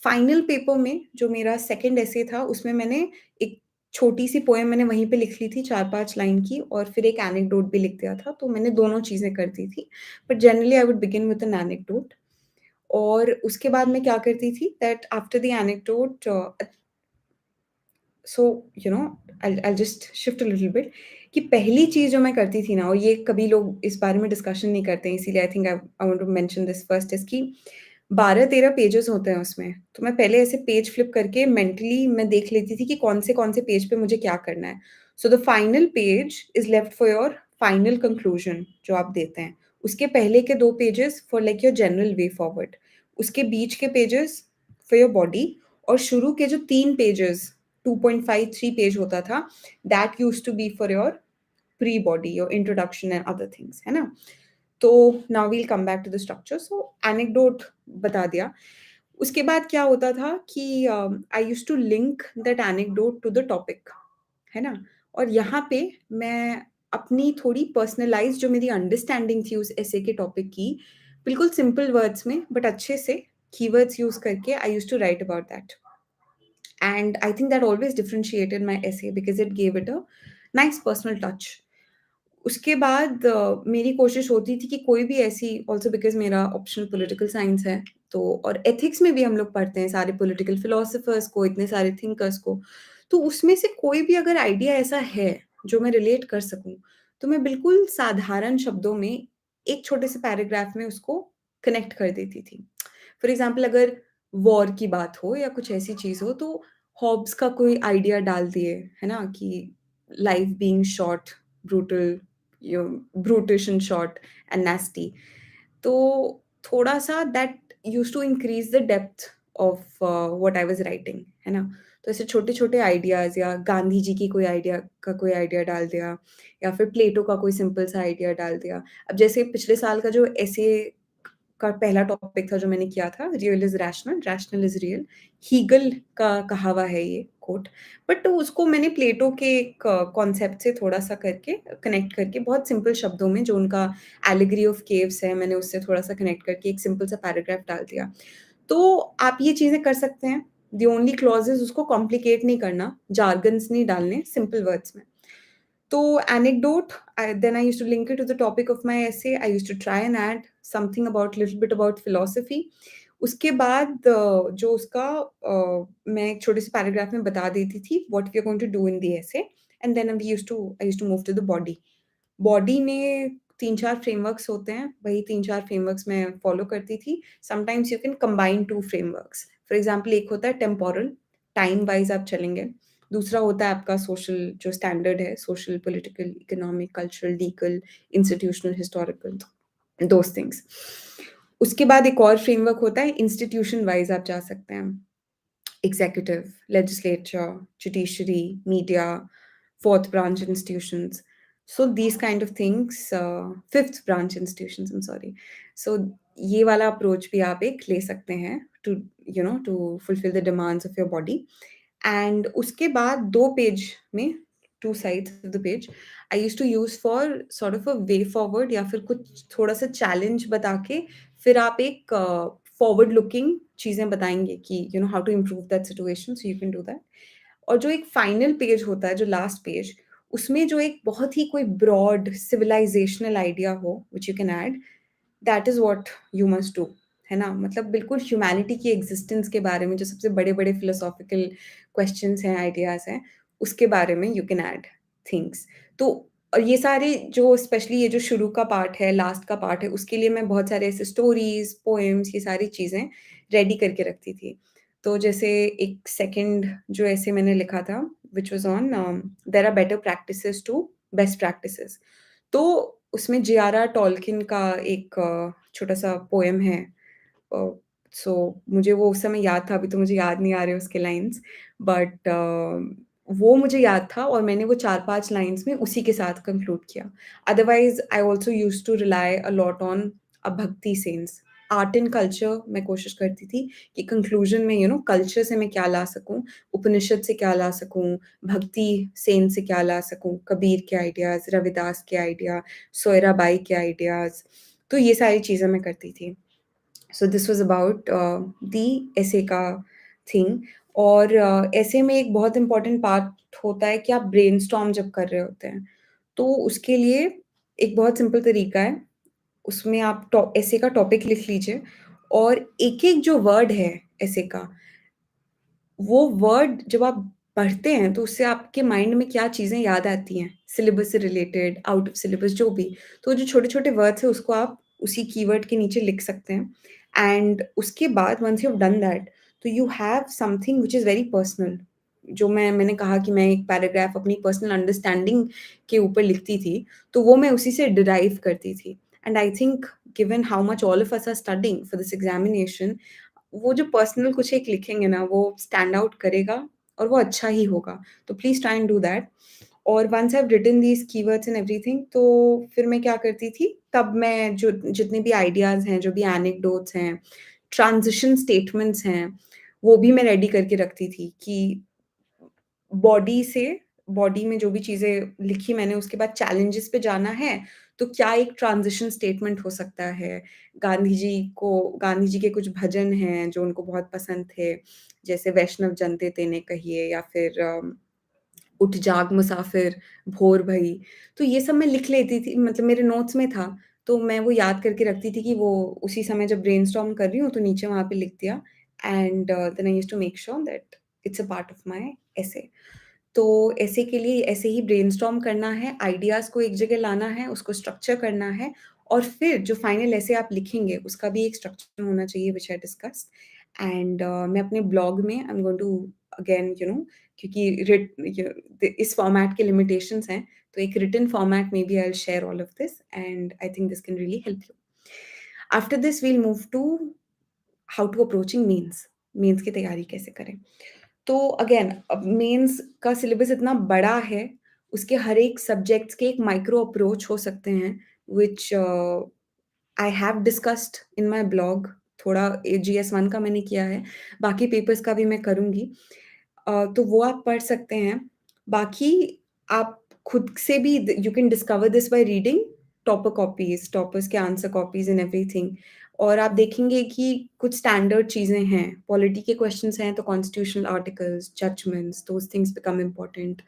फाइनल पेपर में जो मेरा सेकंड एसे था, उसमें मैंने एक छोटी-सी पोएम मैंने वहीं पे लिख ली थी 4-5 लाइन की और फिर एक एनेक्डोट भी लिख दिया था, तो मैंने दोनों चीज़ें करती थी। But generally I would begin with an anecdote और उसके बाद मैं क्या करती थी that after the anecdote so I just shift a little bit कि पहली चीज़ जो मैं करती थी ना, और ये कभी लोग इस बारे में डिस्कशन नहीं करते हैं, इसीलिए I think I want to mention this first is कि 12-13 पेजेज़ होते हैं उसमें। तो मैं पहले ऐसे पेज फ्लिप करके मेंटली मैं देख लेती थी कि कौन से पेज पे मुझे क्या करना है। So the final page is left for your final conclusion जो आप देते हैं। उसके पहले के 2 pages for like your general way forward. उसके बीच के पेजेज़ फॉर योर बॉडी और शुरू के जो 3 पेजेज़ 2.5 3 पेज होता था, that used to be for your pre body, your introduction and other things, है ना? तो now we'll come back to the structure. So anecdote बता दिया। उसके बाद क्या होता था कि I used to link that anecdote to the topic, है ना? और यहाँ पे मैं अपनी थोड़ी पर्सनलाइज़्ड जो मेरी अंडरस्टैंडिंग थी उस एसे के टॉपिक की, बिल्कुल सिंपल वर्ड्स में बट अच्छे से कीवर्ड्स यूज़ करके I used to write about that. And I think that always differentiated my essay because it gave it a nice personal touch. उसके बाद मेरी कोशिश होती थी कि कोई भी ऐसी ऑल्सो बिकॉज़ मेरा ऑप्शनल पॉलिटिकल साइंस है, तो और एथिक्स में भी हम लोग पढ़ते हैं सारे पॉलिटिकल फिलोसोफर्स को, इतने सारे थिंकर्स को। तो उसमें से कोई भी अगर आइडिया ऐसा है, जो मैं रिलेट कर सकूँ, तो मैं बिल्कुल साधारण शब्दों में एक छोटे से पैराग्राफ में उसको कनेक्ट कर देती थी। फॉर एग्ज़ाम्पल अगर वॉर की बात हो या कुछ ऐसी चीज़ हो, तो हॉब्स का कोई आइडिया डाल दिए, है ना? कि life being short, brutal, brutish and short and nasty. तो थोड़ा-सा that used to increase the depth of what I was writing, है ना? तो ऐसे छोटे-छोटे आइडियाज़ या गांधी जी की कोई आइडिया डाल दिया या फिर प्लेटो का कोई सिंपल सा आइडिया डाल दिया। अब जैसे पिछले साल का जो एसे का पहला टॉपिक था जो मैंने किया था, real is rational, rational is real. Hegel का कहा हुआ है ये कोट। बट उसको मैंने प्लेटो के एक कॉन्सेप्ट से थोड़ा-सा करके कनेक्ट करके बहुत सिंपल शब्दों में जो उनका एलेगरी ऑफ केव्स है, मैंने उससे थोड़ा-सा कनेक्ट करके एक सिंपल सा पैराग्राफ डाल दिया। तो आप ये चीज़ें कर सकते हैं। द ओनली क्लॉज़ इज़ उसको कॉम्प्लिकेट नहीं करना, जार्गन्स नहीं डालने, सिंपल वर्ड्स में। So anecdote, then I used to link it to the topic of my essay. I used to try and add something about little bit about philosophy. उसके बाद जो उसका मैं एक छोटे से पैराग्राफ में बता देती थी what we are going to do in the essay and then I used to move to the body. Body में 3-4 फ्रेमवर्क्स होते हैं, वही 3-4 फ्रेमवर्क्स मैं फ़ॉलो करती थी। Sometimes you can combine 2 frameworks. For example एक होता है टेम्पोरल, टाइम वाइज़ आप चलेंगे। दूसरा होता है आपका सोशल जो स्टैंडर्ड है, social, political, economic, cultural, legal, institutional, historical, those things. उसके बाद एक और फ्रेमवर्क होता है, इंस्टीट्यूशन वाइज़ आप जा सकते हैं। executive, legislature, judiciary, media, fourth branch institutions. So these kind of things, fifth branch institutions, I'm sorry. So ये वाला अप्रोच भी आप एक ले सकते हैं to fulfil the demands of your body and उसके बाद 2 पेज में 2 sides of the page I used to use for sort of a way forward या फिर कुछ थोड़ा-सा चैलेंज बता के फिर आप एक फॉरवर्ड लुकिंग चीज़ें बताएँगे कि how to improve that situation so you can do that. और जो एक फाइनल पेज होता है, जो लास्ट पेज, उसमें जो एक बहुत ही कोई ब्रॉड सिविलाइज़ेशनल आइडिया हो which you can add, that is what you must do, है ना? मतलब बिल्कुल ह्यूमैनिटी की एक्जिस्टेंस के बारे में जो सबसे बड़े-बड़े फिलोसॉफिकल क्वेश्चन्स हैं, आइडियाज़ हैं, उसके बारे में यू कैन ऐड थिंग्स। तो और ये सारे जो स्पेशली ये जो शुरू का पार्ट है, लास्ट का पार्ट है, उसके लिए मैं बहुत सारे ऐसे स्टोरीज़, पोएम्स ये सारी चीज़ें रेडी करके रखती थी। तो जैसे एक सेकंड जो ऐसे मैंने लिखा था which was on there are better practices to best practices. तो उसमें जे.आर.आर. टॉलकिन का एक छोटा-सा पोएम है। अ, सो मुझे वो उस समय याद था, अभी तो मुझे याद नहीं आ रहे उसके लाइन्स बट वो मुझे याद था और मैंने वो 4-5 लाइन्स में उसी के साथ कंक्लूड किया। Otherwise I also used to rely a lot on bhakti sense. Art and culture मैं कोशिश करती थी कि कंक्लूजन में कल्चर से मैं क्या ला सकूँ, उपनिषद से क्या ला सकूँ, भक्ति सेन से क्या ला सकूँ, कबीर के आइडियाज़, रविदास के आइडिया, सोयराबाई के आइडियाज़, तो ये सारी चीज़ें मैं करती थी। So this was about the essay का थिंग। और एसे में एक बहुत इम्पोर्टेंट पार्ट होता है कि आप ब्रेनस्टॉर्म जब कर रहे होते हैं, तो उसके लिए एक बहुत सिंपल तरीका है। उसमें आप एसे का टॉपिक लिख लीजिए और एक-एक जो वर्ड है एसे का, वो वर्ड जब आप पढ़ते हैं, तो उससे आपके माइंड में क्या चीज़ें याद आती हैं, सिलेबस से रिलेटेड, आउट ऑफ सिलेबस जो भी। तो जो छोटे-छोटे वर्ड्स हैं, उसको आप उसी कीवर्ड के नीचे लिख सकते हैं एंड उसके बाद once you have done that, तो you have something which is very personal. जो मैंने कहा कि मैं एक पैराग्राफ अपनी पर्सनल अंडरस्टैंडिंग के ऊपर लिखती थी, तो वो मैं उसी से डिराइव करती थी। And I think given how much all of us are studying for this examination, वो जो पर्सनल कुछ एक लिखेंगे ना, वो स्टैंड आउट करेगा और वो अच्छा ही होगा। तो please try and do that. और once I have written these keywords and everything, तो फिर मैं क्या करती थी, तब मैं जो जितने भी आइडियाज़ हैं, जो भी एनेक्डोट्स हैं, ट्रांज़िशन स्टेटमेंट्स हैं, वो भी मैं रेडी करके रखती थी कि बॉडी से बॉडी में जो भी चीज़ें लिखी मैंने, उसके बाद चैलेंजेस पे जाना है, तो क्या एक ट्रांज़िशन स्टेटमेंट हो सकता है। गांधी जी के कुछ भजन हैं जो उनको बहुत पसंद थे, जैसे वैष्णव जन ते तेने कहिए या फिर उठ जाग मुसाफिर, भोर भई। तो ये सब मैं लिख लेती थी, मतलब मेरे नोट्स में था, तो मैं वो याद करके रखती थी कि वो उसी समय जब ब्रेनस्टॉर्म कर रही हूँ, तो नीचे वहाँ पे लिख दिया and then I used to make sure that it's a part of my essay. तो ऐसे के लिए ऐसे ही ब्रेनस्टॉर्म करना है, आइडियाज़ को एक जगह लाना है, उसको स्ट्रक्चर करना है और फिर जो फाइनल ऐसे आप लिखेंगे, उसका भी एक स्ट्रक्चर होना चाहिए व्हिच आई डिस्कस्ड। एंड मैं अपने ब्लॉग में I am going to again क्योंकि इस फॉर्मेट के लिमिटेशंस हैं, तो एक रिटन फॉर्मेट में भी I will share all of this and I think this can really help you. After this we will move to how to approaching mains. Mains की तैयारी कैसे करें? तो अगेन अब मेंस का सिलेबस इतना बड़ा है, उसके हर एक सब्जेक्ट्स के एक माइक्रो अप्रोच हो सकते हैं which I have discussed in my blog. थोड़ा जीएस 1 का मैंने किया है, बाकी पेपर्स का भी मैं करूँगी। तो वो आप पढ़ सकते हैं। बाकी आप खुद से भी you can discover this by reading topper copies, toppers के आंसर कॉपीज़ एंड एवरीथिंग। और आप देखेंगे कि कुछ स्टैंडर्ड चीज़ें हैं, पॉलिटी के क्वेश्चन्स हैं तो constitutional articles, judgments, those things become important.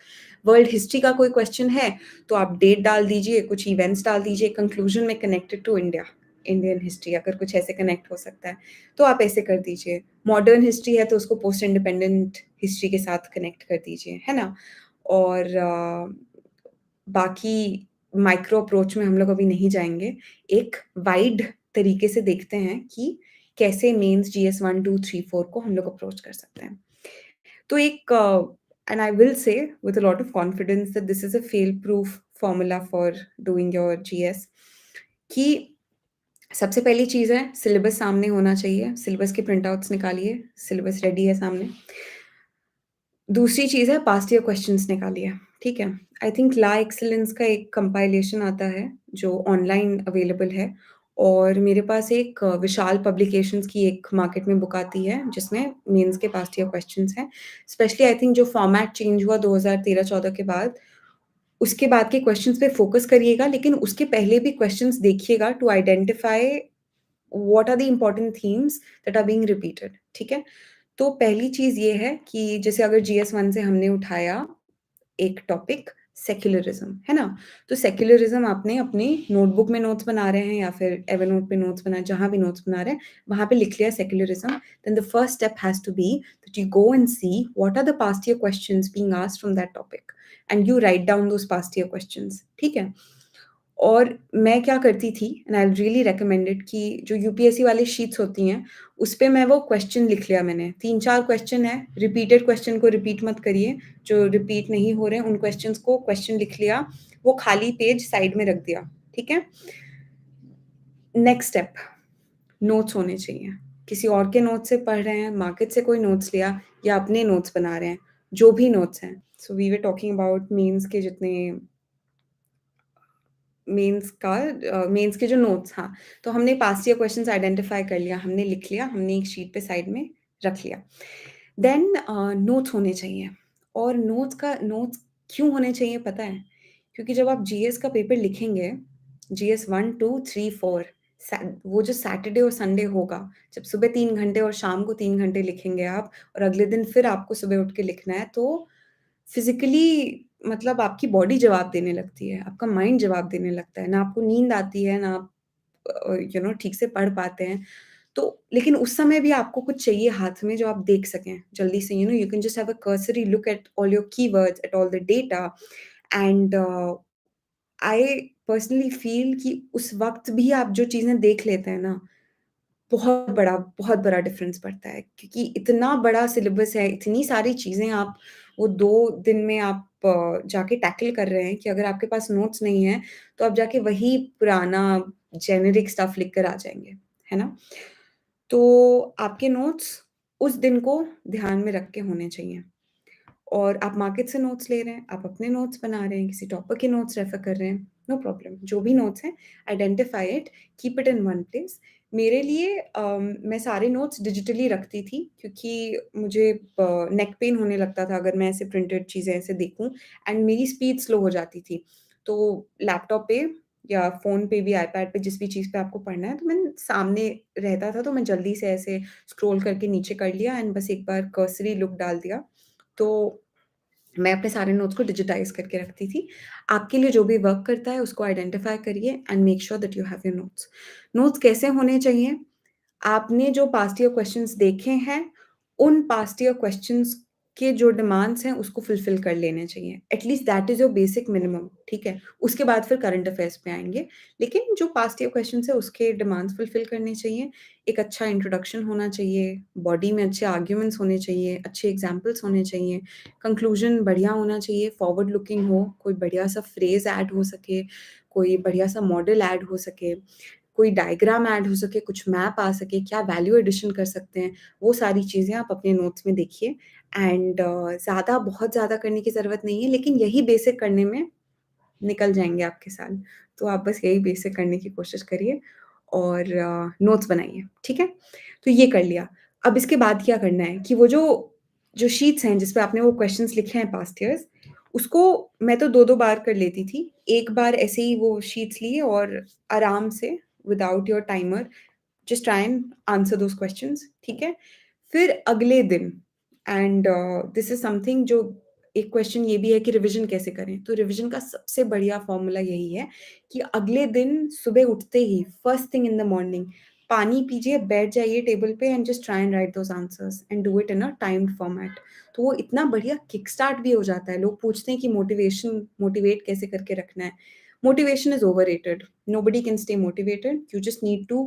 World history का कोई क्वेश्चन है, तो आप डेट डाल दीजिए, कुछ इवेंट्स डाल दीजिए, कंक्लूजन में connected to India, Indian history अगर कुछ ऐसे कनेक्ट हो सकता है, तो आप ऐसे कर दीजिए। मॉडर्न हिस्ट्री है तो उसको पोस्ट इंडिपेंडेंट हिस्ट्री के साथ कनेक्ट कर दीजिए, है ना? और बाकी माइक्रो अप्रोच में हम लोग अभी नहीं जाएँगे। एक वाइड तरीके से देखते हैं कि कैसे मेंस जीएस 1, 2, 3, 4 को हम लोग अप्रोच कर सकते हैं। तो एक and I will say with a lot of confidence that this is a fail proof formula for doing your GS कि सबसे पहली चीज़ है सिलेबस सामने होना चाहिए, सिलेबस के प्रिंटआउट्स निकालिए, सिलेबस रेडी है सामने। दूसरी चीज़ है पास्ट ईयर क्वेश्चन्स निकालिए, ठीक है? आई थिंक ला एक्सीलेंस का एक कंपाइलेशन आता है जो ऑनलाइन अवेलेबल है और मेरे पास एक विशाल पब्लिकेशंस की एक मार्केट में बुक आती है जिसमें मेंस के पास्ट ईयर क्वेश्चन्स हैं। स्पेशली आई थिंक जो फॉर्मेट चेंज हुआ 2013-14 के बाद, उसके बाद के क्वेश्चन्स पे फ़ोकस करिएगा, लेकिन उसके पहले भी क्वेश्चन्स देखिएगा to identify what are the important themes that are being repeated, ठीक है? तो पहली चीज़ ये है कि जैसे अगर जीएस 1 से हमने उठाया एक टॉपिक सेक्युलरिज़्म, है ना? तो सेक्युलरिज़्म आपने अपनी नोटबुक में नोट्स बना रहे हैं या फिर एवरनोट पे नोट्स बना जहाँ भी नोट्स बना रहे हैं, वहाँ पे लिख लिया secularism. Then the first step has to be that you go and see what are the past year questions being asked from that topic and you write down those past year questions, ठीक है? और मैं क्या करती थी and I really recommend it कि जो UPSC वाली शीट्स होती हैं, उसपे मैं वो क्वेश्चन लिख लिया मैंने। 3-4 क्वेश्चन है, रिपीटेड क्वेश्चन को रिपीट मत करिए, जो रिपीट नहीं हो रहे हैं, उन क्वेश्चन्स को क्वेश्चन लिख लिया, वो खाली पेज साइड में रख दिया, ठीक है? नेक्स्ट स्टेप, नोट्स होने चाहिए। किसी और के नोट्स से पढ़ रहे हैं, मार्केट से कोई नोट्स लिया या अपने नोट्स बना रहे हैं, जो भी नोट्स हैं। So we were talking about mains के जितने मेंस के जो नोट्स, हाँ, तो हमने पास्ट ईयर क्वेश्चंस आइडेंटिफाई कर लिया, हमने लिख लिया, हमने एक शीट पे साइड में रख लिया। देन नोट्स होने चाहिए और नोट्स क्यों होने चाहिए पता है? क्योंकि जब आप जीएस का पेपर लिखेंगे, जीएस 1, 2, 3, 4 वो जो सैटरडे और संडे होगा, जब सुबह 3 घंटे और शाम को 3 घंटे लिखेंगे आप और अगले दिन फिर आपको सुबह उठ के लिखना है, तो फिज़िकली मतलब आपकी बॉडी जवाब देने लगती है, आपका माइंड जवाब देने लगता है, ना आपको नींद आती है, ना आप ठीक से पढ़ पाते हैं। तो लेकिन उस समय भी आपको कुछ चाहिए हाथ में जो आप देख सकें जल्दी से, you can just have a cursory look at all your keywords, at all the data and I personally feel कि उस वक़्त भी आप जो चीज़ें देख लेते हैं ना, बहुत बड़ा डिफ़रेंस पड़ता है क्योंकि इतना बड़ा सिलेबस है, इतनी सारी चीज़ें आप वो 2 दिन में आप जाके टैकल कर रहे हैं कि अगर आपके पास नोट्स नहीं है, तो आप जाके वही पुराना जेनेरिक स्टफ़ लिख कर आ जाएँगे, है ना? तो आपके नोट्स उस दिन को ध्यान में रख के होने चाहिए। और आप मार्केट से नोट्स ले रहे हैं, आप अपने नोट्स बना रहे हैं, किसी टॉपर के नोट्स रेफ़र कर रहे हैं, नो प्रॉब्लम। जो भी नोट्स हैं, identify it, keep it in one place. मेरे लिए मैं सारे नोट्स डिजिटली रखती थी क्योंकि मुझे नेक पेन होने लगता था अगर मैं ऐसे प्रिंटेड चीज़ें ऐसे देखूँ एंड मेरी स्पीड स्लो हो जाती थी। तो लैपटॉप पे या फ़ोन पे भी, आईपैड पे जिस भी चीज़ पे आपको पढ़ना है, तो मैं सामने रहता था, तो मैं जल्दी से ऐसे स्क्रॉल करके नीचे कर लिया एंड बस एक बार कर्सरी लुक डाल दिया। तो मैं अपने सारे नोट्स को डिजिटाइज़ करके रखती थी। आपके लिए जो भी वर्क करता है उसको आइडेंटिफ़ाई करिए and make sure that you have your notes. Notes कैसे होने चाहिए? आपने जो पास्ट ईयर क्वेश्चन्स देखे हैं, उन पास्ट ईयर क्वेश्चन्स के जो डिमांड्स हैं, उसको फुलफ़िल कर लेने चाहिए। At least that is your basic minimum, ठीक है? उसके बाद फिर करंट अफ़ेयर्स पे आएँगे। लेकिन जो पास्ट ईयर क्वेश्चन्स हैं, उसके डिमांड्स फुलफ़िल करने चाहिए। एक अच्छा इंट्रोडक्शन होना चाहिए, बॉडी में अच्छे आर्ग्यूमेंट्स होने चाहिए, अच्छे एग्ज़ाम्पल्स होने चाहिए, कंक्लूज़न बढ़िया होना चाहिए, फॉरवर्ड लुकिंग हो, कोई बढ़िया-सा फ्रेज़ ऐड हो सके, कोई बढ़िया-सा मॉडल ऐड हो सके। कोई डायग्राम ऐड हो सके, कुछ मैप आ सके, क्या वैल्यू एडिशन कर सकते हैं, वो सारी चीज़ें आप अपने नोट्स में देखिए एंड बहुत ज़्यादा करने की ज़रूरत नहीं है, लेकिन यही बेसिक करने में निकल जाएँगे आपके साल। तो आप बस यही बेसिक करने की कोशिश करिए और नोट्स बनाइए, ठीक है? तो ये कर लिया। अब इसके बाद क्या करना है कि वो जो शीट्स हैं, जिस पे आपने वो क्वेश्चन्स लिखे हैं पास्ट ईयर्स, उसको मैं तो 2-2 बार कर लेती थी। एक बार ऐसे ही वो शीट्स लिए और आराम से without your timer just try and answer those questions, ठीक है? फिर अगले दिन एंड दिस इज़ समथिंग जो एक क्वेश्चन ये भी है कि रिविज़न कैसे करें? तो रिविज़न का सबसे बढ़िया फ़ॉर्मूला यही है कि अगले दिन सुबह उठते ही first thing in the morning पानी पीजिए, बैठ जाइए टेबल पे and just try and write those answers and do it in a timed format. तो वो इतना बढ़िया किक स्टार्ट भी हो जाता है। लोग पूछते हैं कि मोटिवेट कैसे करके रखना है? Motivation is overrated. Nobody can stay motivated. You just need to,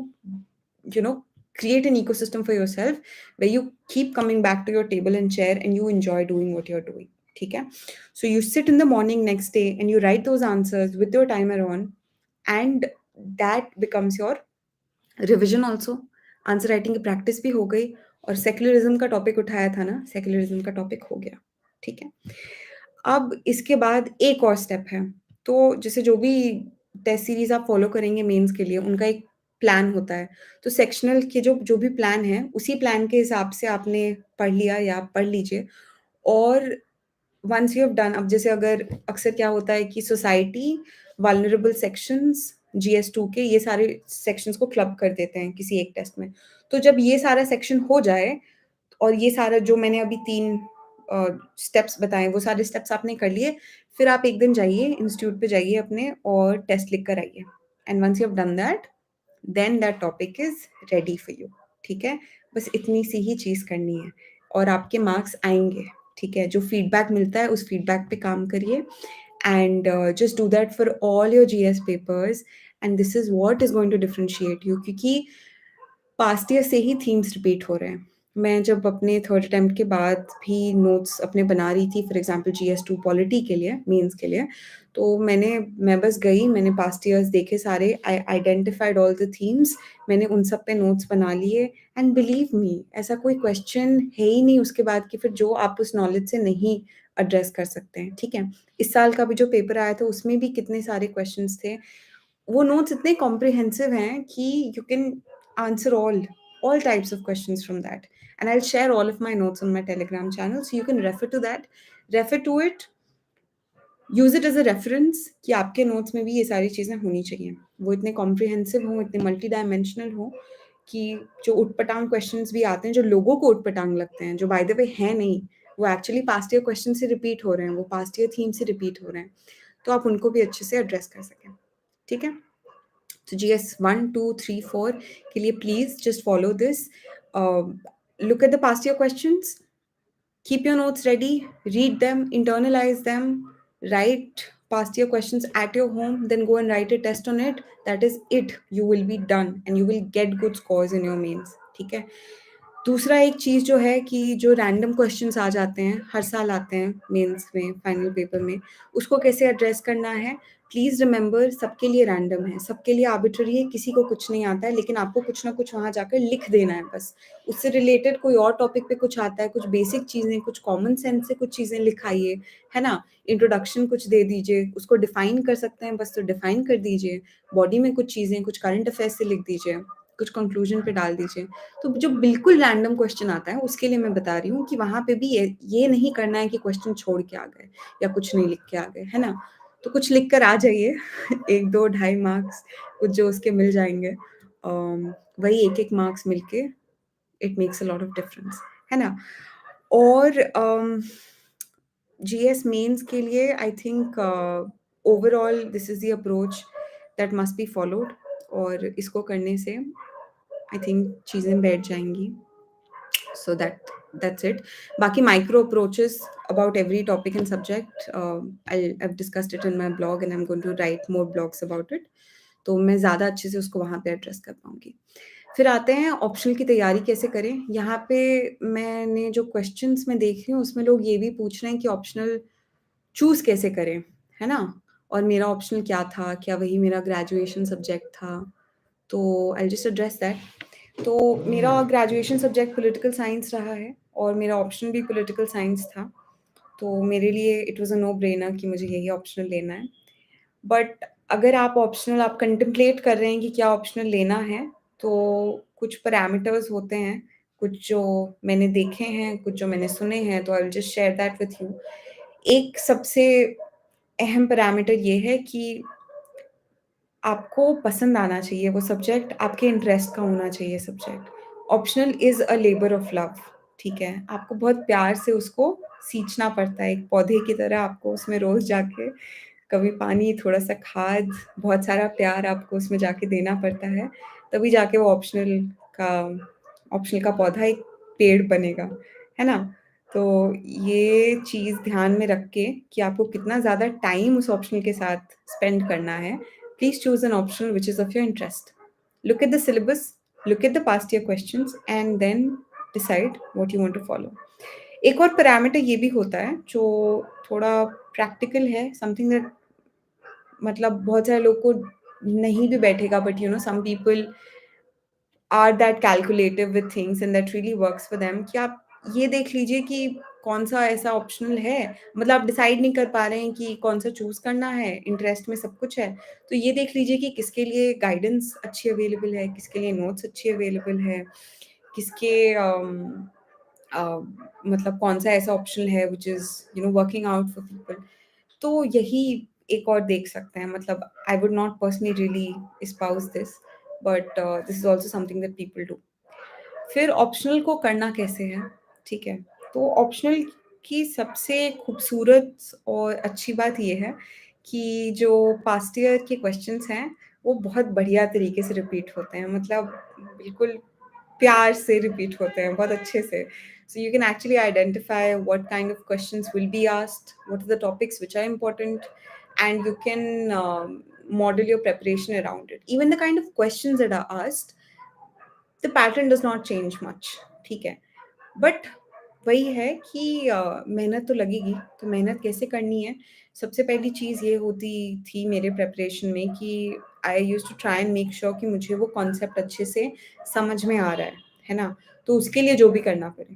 you know, create an ecosystem for yourself where you keep coming back to your table and chair and you enjoy doing what you're doing. Okay? So you sit in the morning next day and you write those answers with your timer on, and that becomes your revision also answer writing की practice भी हो गई और secularism का topic उठाया था ना, secularism का टॉपिक हो गया, ठीक है? अब इसके बाद एक और स्टेप है, तो जैसे जो भी टेस्ट सीरीज़ आप फ़ॉलो करेंगे मेंस के लिए, उनका एक प्लान होता है। तो सेक्शनल के जो जो भी प्लान है, उसी प्लान के हिसाब से आपने पढ़ लिया या आप पढ़ लीजिए और वन्स यू हैव डन, अब जैसे अगर अक्सर क्या होता है कि सोसाइटी, वल्नरेबल सेक्शंस, जीएस 2 के ये सारे सेक्शंस को क्लब कर देते हैं किसी एक टेस्ट में। तो जब ये सारा सेक्शन हो जाए और ये सारा जो मैंने अभी 3 स्टेप्स बताए, वो सारे स्टेप्स आपने कर लिए, फिर आप एक दिन जाइए, इंस्टीट्यूट पे जाइए अपने और टेस्ट लिख कर आइए। And once you have done that, then that topic is ready for you, ठीक है? बस इतनी सी ही चीज़ करनी है और आपके मार्क्स आएँगे, ठीक है? जो फीडबैक मिलता है, उस फीडबैक पे काम करिए and just do that for all your GS papers, and this is what is going to differentiate you, क्योंकि पास्ट ईयर से ही थीम्स रिपीट हो रहे हैं। मैं जब अपने थर्ड अटेम्प्ट के बाद भी नोट्स अपने बना रही थी, फॉर एग्जांपल GS2 पॉलिटी के लिए, मेंस के लिए, तो मैं बस गई, मैंने पास्ट ईयर्स देखे सारे, आई आइडेंटिफाइड ऑल द थीम्स, मैंने उन सब पे नोट्स बना लिए, एंड बिलीव मी ऐसा कोई क्वेश्चन है ही नहीं उसके बाद कि फिर जो आप उस नॉलेज से नहीं एड्रेस कर सकते हैं, ठीक है? इस साल का भी जो पेपर आया था उसमें भी कितने सारे क्वेश्चंस थे। वो नोट्स इतने कॉम्प्रिहेंसिव हैं कि you can answer all types of questions from that, and I'll share all of my notes on my Telegram channel, so you can refer to that, refer to it, use it as a reference कि आपके notes में भी ये सारी चीज़ें होनी चाहिए, वो इतने कॉम्प्रिहेंसिव हों, इतने मल्टी डायमेंशनल हों कि जो उटपटांग क्वेश्चंस भी आते हैं, जो लोगों को उटपटांग लगते हैं, जो बाय द वे हैं नहीं, वो एक्चुअली पास्ट ईयर क्वेश्चन से रिपीट हो रहे हैं, वो पास्ट ईयर थीम से रिपीट हो रहे हैं, तो आप उनको भी अच्छे से एड्रेस कर सकें, ठीक है? So GS 1, 2, 3, 4 के लिए please just follow this. Look at the past year questions. Keep your notes ready. Read them. Internalize them. Write past year questions at your home. Then go and write a test on it. That is it. You will be done and you will get good scores in your mains. ठीक है? दूसरा एक चीज़ जो है कि जो random questions आ जाते हैं, हर साल आते हैं मेंस में, फाइनल पेपर में, उसको कैसे एड्रेस करना है, प्लीज़ रिमेंबर सबके लिए रैंडम है, सबके लिए आर्बिट्ररी है, किसी को कुछ नहीं आता है, लेकिन आपको कुछ ना कुछ वहाँ जाकर लिख देना है बस। उससे रिलेटेड कोई और टॉपिक पे कुछ आता है, कुछ बेसिक चीज़ें, कुछ कॉमन सेंस से कुछ चीज़ें लिखाइए, है ना? इंट्रोडक्शन कुछ दे दीजिए, उसको डिफाइन कर सकते हैं बस तो डिफाइन कर दीजिए, बॉडी में कुछ चीज़ें, कुछ करंट अफेयर्स से लिख दीजिए, कुछ कंक्लूजन पे डाल दीजिए। तो जो बिल्कुल रैंडम क्वेश्चन आता है उसके लिए मैं बता रही हूँ कि वहाँ पे भी ये नहीं करना है कि क्वेश्चन छोड़ के आ गए या कुछ नहीं लिख के आ गए, है ना? तो कुछ लिख कर आ जाइए 1, 2, ढाई मार्क्स कुछ जो उसके मिल जाएँगे। वही 1-1 मार्क्स मिलके it makes a lot of difference, है ना? और GS मेंस के लिए I think overall this is the approach that must be followed, और इसको करने से आई थिंक चीज़ें बैठ जाएँगी। So that's it. Baki micro approaches about every topic and subject, I've discussed it in my blog and I'm going to write more blogs about it, तो मैं ज़्यादा अच्छे से उसको वहाँ पे एड्रेस कर पाऊँगी। फिर आते हैं ऑप्शनल की तैयारी कैसे करें। यहाँ पे मैंने जो क्वेश्चंस मैं देख रही हूँ उसमें लोग ये भी पूछ रहे हैं कि ऑप्शनल चूज़ कैसे करें, है ना? और मेरा ऑप्शनल क्या था? क्या वही मेरा ग्रेजुएशन सब्जेक्ट था? तो I will just address that. तो मेरा ग्रेजुएशन सब्जेक्ट पॉलिटिकल साइंस रहा है और मेरा ऑप्शनल भी पॉलिटिकल साइंस था। तो मेरे लिए it was a no brainer कि मुझे यही ऑप्शनल लेना है। बट अगर आप ऑप्शनल आप कंटेम्पलेट कर रहे हैं कि क्या ऑप्शनल लेना है, तो कुछ पैरामीटर्स होते हैं, कुछ जो मैंने देखे हैं, कुछ जो मैंने सुने हैं, तो I will just share that with you. एक सबसे अहम पैरामीटर ये है कि आपको पसंद आना चाहिए वो सब्जेक्ट, आपके इंटरेस्ट का होना चाहिए subject. Optional is a labour of love, ठीक है? आपको बहुत प्यार से उसको सींचना पड़ता है, एक पौधे की तरह आपको उसमें रोज़ जाके कभी पानी, थोड़ा-सा खाद, बहुत सारा प्यार आपको उसमें जाके देना पड़ता है, तभी जाके वो का ऑप्शनल का पौधा एक पेड़ बनेगा, है ना? तो ये चीज़ ध्यान में रख के कि आपको कितना ज़्यादा टाइम उस ऑप्शनल के साथ स्पेंड करना है, please choose an optional which is of your interest. Look at the syllabus, look at the past year questions and then decide what you want to follow. एक और पैरामीटर ये भी होता है जो थोड़ा प्रैक्टिकल है, समथिंग दैट मतलब बहुत सारे लोग को नहीं भी बैठेगा, but you know some people are that calculative with things and that really works for them, कि आप ये देख लीजिए कि कौन-सा ऐसा ऑप्शनल है, मतलब आप डिसाइड नहीं कर पा रहे हैं कि कौन-सा चूज़ करना है, इंटरेस्ट में सब कुछ है। तो ये देख लीजिए कि किसके लिए गाइडेंस अच्छी अवेलेबल है, किसके लिए नोट्स अच्छी अवेलेबल है, किसके अ, मतलब कौन-सा ऐसा ऑप्शनल है which is you know working out for people. तो यही एक और देख सकते हैं, मतलब I would not personally really espouse this, but this is also something that people do. फिर ऑप्शनल को करना कैसे है, ठीक है? तो ऑप्शनल की सबसे खूबसूरत और अच्छी बात ये है कि जो पास्ट ईयर के क्वेश्चंस हैं, वो बहुत बढ़िया तरीके से रिपीट होते हैं। मतलब बिल्कुल प्यार से रिपीट होते हैं, बहुत अच्छे से। So you can actually identify what kind of questions will be asked, what are the topics which are important, and you can model your preparation around it. Even the kind of questions that are asked, the pattern does not change much, ठीक है? But वही है कि मेहनत तो लगेगी, तो मेहनत कैसे करनी है? सबसे पहली चीज़ ये होती थी मेरे प्रिपरेशन में कि I used to try and make sure कि मुझे वो कॉन्सेप्ट अच्छे से समझ में आ रहा है ना? तो उसके लिए जो भी करना पड़े,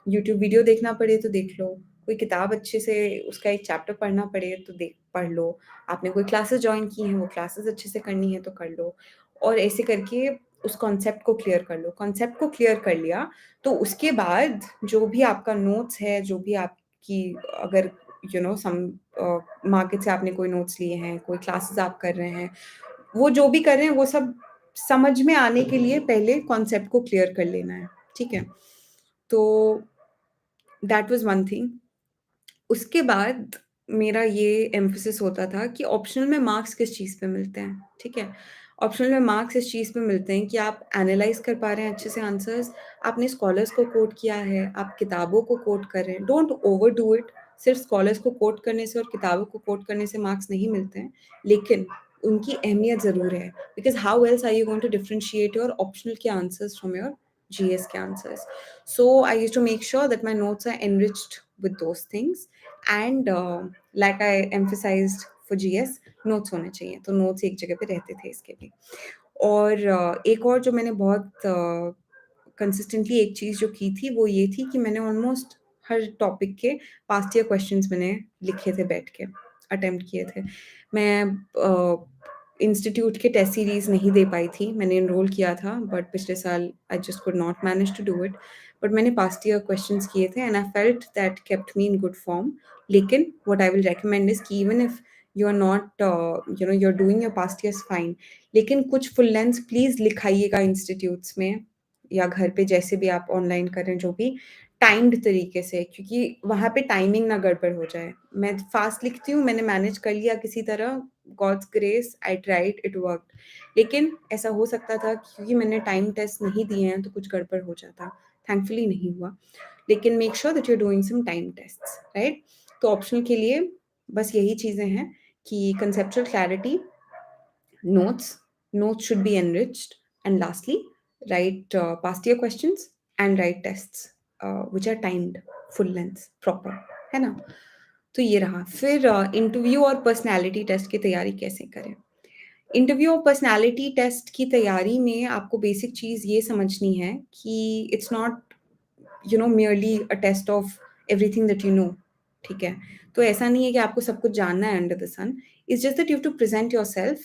यूट्यूब वीडियो देखना पड़े तो देख लो, कोई किताब अच्छे से उसका एक चैप्टर पढ़ना पड़े तो देख पढ़ लो, आपने कोई क्लासेस जॉइन की हैं, वो क्लासेस अच्छे से करनी है तो कर लो और ऐसे करके उस कॉन्सेप्ट को क्लियर कर लो। कॉन्सेप्ट को क्लियर कर लिया, तो उसके बाद जो भी आपका नोट्स है, जो भी आपकी अगर सम मार्केट से आपने कोई नोट्स लिए हैं, कोई क्लासेस आप कर रहे हैं, वो जो भी कर रहे हैं वो सब समझ में आने के लिए पहले कॉन्सेप्ट को क्लियर कर लेना है, ठीक है? तो दैट वाज़ वन थिंग। उसके बाद मेरा ये एम्फसिस होता था कि ऑप्शनल में मार्क्स किस चीज़ पे मिलते हैं, ठीक है? ऑप्शनल में मार्क्स इस चीज़ पे मिलते हैं कि आप एनालाइज़ कर पा रहे हैं अच्छे से आंसर्स, आपने स्कॉलर्स को कोट किया है, आप किताबों को कोट कर रहे हैं। डोंट ओवरडू इट, सिर्फ़ स्कॉलर्स को कोट करने से और किताबों को कोट करने से मार्क्स नहीं मिलते हैं, लेकिन उनकी अहमियत ज़रूर है। Because how else are you going to differentiate your optional के आंसर्स फ्रॉम योर जीएस के answers? So I used to make sure that my notes are enriched with those things and like I emphasized for GS notes होने चाहिए, तो notes एक जगह पे रहते थे इसके भी। और एक और जो मैंने बहुत कंसिस्टेंटली एक चीज़ जो की थी वो ये थी कि मैंने ऑलमोस्ट हर टॉपिक के पास्ट ईयर क्वेश्चंस मैंने लिखे थे बैठ के, अटेम्प्ट किए थे। मैं इंस्टीट्यूट के टेस्ट सीरीज़ नहीं दे पाई थी, मैंने एनरोल किया था बट पिछले साल I just could not manage to do it. But मैंने पास्ट ईयर क्वेश्चंस किए थे and I felt that kept me in good form. लेकिन what I will recommend is कि even if you are not you are doing your past years fine, लेकिन कुछ full lengths please लिखाइएगा institutes में या घर पे जैसे भी आप ऑनलाइन करें जो भी, टाइम्ड तरीके से, क्योंकि वहाँ पे टाइमिंग ना गड़बड़ हो जाए। मैं फ़ास्ट लिखती हूँ, मैंने मैनेज कर लिया किसी तरह, God's grace I tried it worked. लेकिन ऐसा हो सकता था क्योंकि मैंने टाइम टेस्ट नहीं दिए हैं तो कुछ गड़बड़ हो जाता। थैंकफुली नहीं हुआ। लेकिन make sure that you are doing some time tests, right? तो ऑप्शनल के लिए बस यही चीज़ें हैं कि conceptual clarity, notes should be enriched, and lastly, write past year questions and write tests which are timed, full length, proper, है ना? तो ये रहा। फिर इंटरव्यू और पर्सनैलिटी टेस्ट की तैयारी कैसे करें? इंटरव्यू और पर्सनैलिटी टेस्ट की तैयारी में आपको बेसिक चीज़ ये समझनी है कि it's not merely a test of everything that you know, ठीक है? तो ऐसा नहीं है कि आपको सब कुछ जानना है under the sun. It's just that you have to present yourself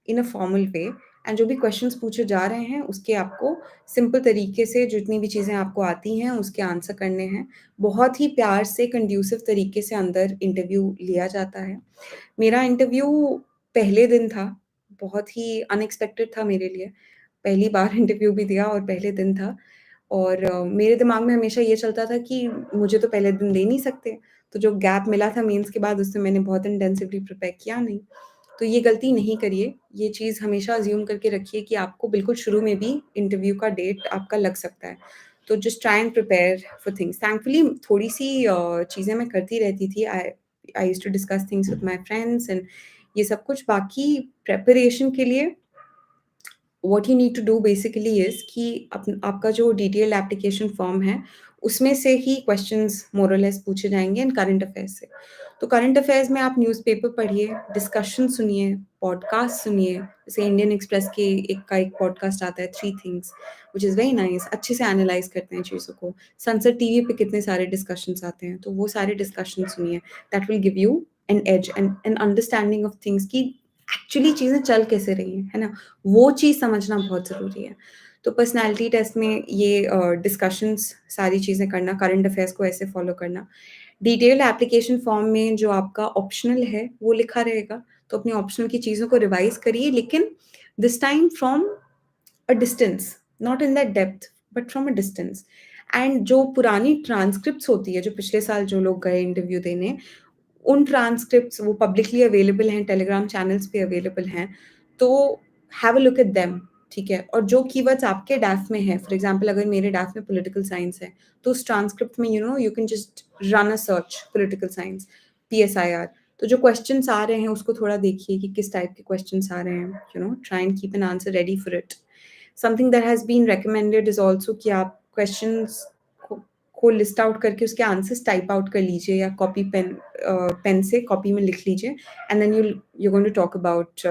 in a formal way and जो भी क्वेश्चंस पूछे जा रहे हैं, उसके आपको सिंपल तरीके से जितनी भी चीज़ें आपको आती हैं, उसके आंसर करने हैं। बहुत ही प्यार से कंड्यूसिव तरीके से अंदर इंटरव्यू लिया जाता है। मेरा इंटरव्यू पहले दिन था, बहुत ही अनएक्सपेक्टेड था मेरे लिए। पहली बार इंटरव्यू भी दिया और पहले दिन था और मेरे दिमाग में हमेशा ये चलता था कि मुझे तो पहले दिन दे नहीं सकते, तो जो गैप मिला था मेंस के बाद उससे मैंने बहुत इंटेंसिवली प्रिपेयर किया नहीं। तो ये गलती नहीं करिए, ये चीज़ हमेशा अज़्यूम करके रखिए कि आपको बिल्कुल शुरू में भी इंटरव्यू का डेट आपका लग सकता है। तो just try and prepare for things. Thankfully थोड़ी-सी चीज़ें मैं करती रहती थी। I used to discuss things with my friends and ये सब कुछ। बाकी प्रिपरेशन के लिए what you need to do basically is कि आपका जो डिटेल्ड एप्लीकेशन फॉर्म है, उसमें से ही क्वेश्चन्स मोर और लेस पूछे जाएँगे एंड करंट अफेयर्स से। तो करंट अफेयर्स में आप न्यूज़पेपर पढ़िए, डिस्कशन सुनिए, पॉडकास्ट सुनिए। जैसे इंडियन एक्सप्रेस के एक पॉडकास्ट आता है three things which is very nice, अच्छे से एनालाइज़ करते हैं चीज़ों को। सनसद टीवी पे कितने सारे डिस्कशंस आते हैं, तो वो सारे डिस्कशन सुनिए। That will give you an edge and an understanding of things कि एक्चुअली चीज़ें चल कैसे रही हैं, है ना? वो चीज़ समझना बहुत ज़रूरी है। तो पर्सनैलिटी टेस्ट में ये डिस्कशंस सारी चीज़ें करना, करंट अफेयर्स को ऐसे फ़ॉलो करना। डिटेल्ड एप्लीकेशन फॉर्म में जो आपका ऑप्शनल है, वो लिखा रहेगा, तो अपनी ऑप्शनल की चीज़ों को रिवाइज़ करिए, लेकिन this time from a distance, not in that depth, but from a distance. And जो पुरानी ट्रांसक्रिप्ट्स होती है, जो पिछले साल जो लोग गए इंटरव्यू देने, उन ट्रांसक्रिप्ट्स वो पब्लिकली अवेलेबल हैं, टेलीग्राम चैनल्स पे अवेलेबल हैं, तो have a look at them. ठीक है? और जो कीवर्ड्स आपके डैफ में है, फॉर एग्ज़ाम्पल अगर मेरे डैफ में पॉलिटिकल साइंस है, तो उस ट्रांसक्रिप्ट में you can just run a search political science, PSIR। तो जो क्वेश्चंस आ रहे हैं उसको थोड़ा देखिए कि किस टाइप के क्वेश्चंस आ रहे हैं, try and keep an answer ready for it. Something that has been recommended is also कि आप क्वेश्चंस को लिस्ट आउट करके उसके आंसर्स टाइप आउट कर लीजिए या कॉपी पेन से कॉपी में लिख लीजिए, and then you going to talk about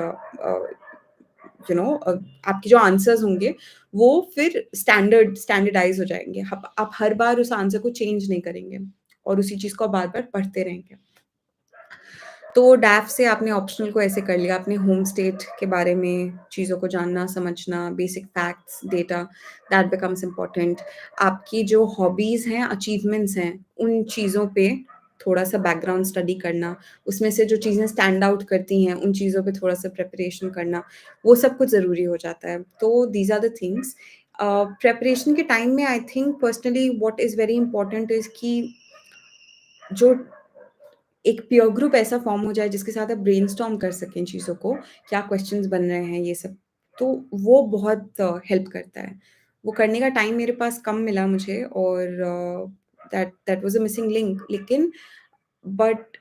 आपके जो आंसर्स होंगे वो फिर स्टैंडर्डाइज हो जाएंगे। आप हर बार उस आंसर को चेंज नहीं करेंगे और उसी चीज़ को आप बार-बार पढ़ते रहेंगे। तो डैफ से आपने ऑप्शनल को ऐसे कर लिया, आपने होम स्टेट के बारे में चीज़ों को जानना, समझना, basic facts, data, that becomes important. आपकी जो हॉबीज़ हैं, अचीवमेंट्स हैं, उन चीज़ों पे थोड़ा-सा बैकग्राउंड स्टडी करना, उसमें से जो चीज़ें स्टैंड आउट करती हैं, उन चीज़ों पे थोड़ा-सा प्रिपरेशन करना, वो सब कुछ ज़रूरी हो जाता है। तो these are the things. Preparation के टाइम में I think personally what is very important is कि जो एक पीयर ग्रुप ऐसा फॉर्म हो जाए जिसके साथ आप ब्रेनस्टॉर्म कर सकें चीज़ों को, क्या क्वेश्चंस बन रहे हैं ये सब, तो वो बहुत हेल्प करता है। वो करने का टाइम मेरे पास कम मिला मुझे और that was a missing link, लेकिन but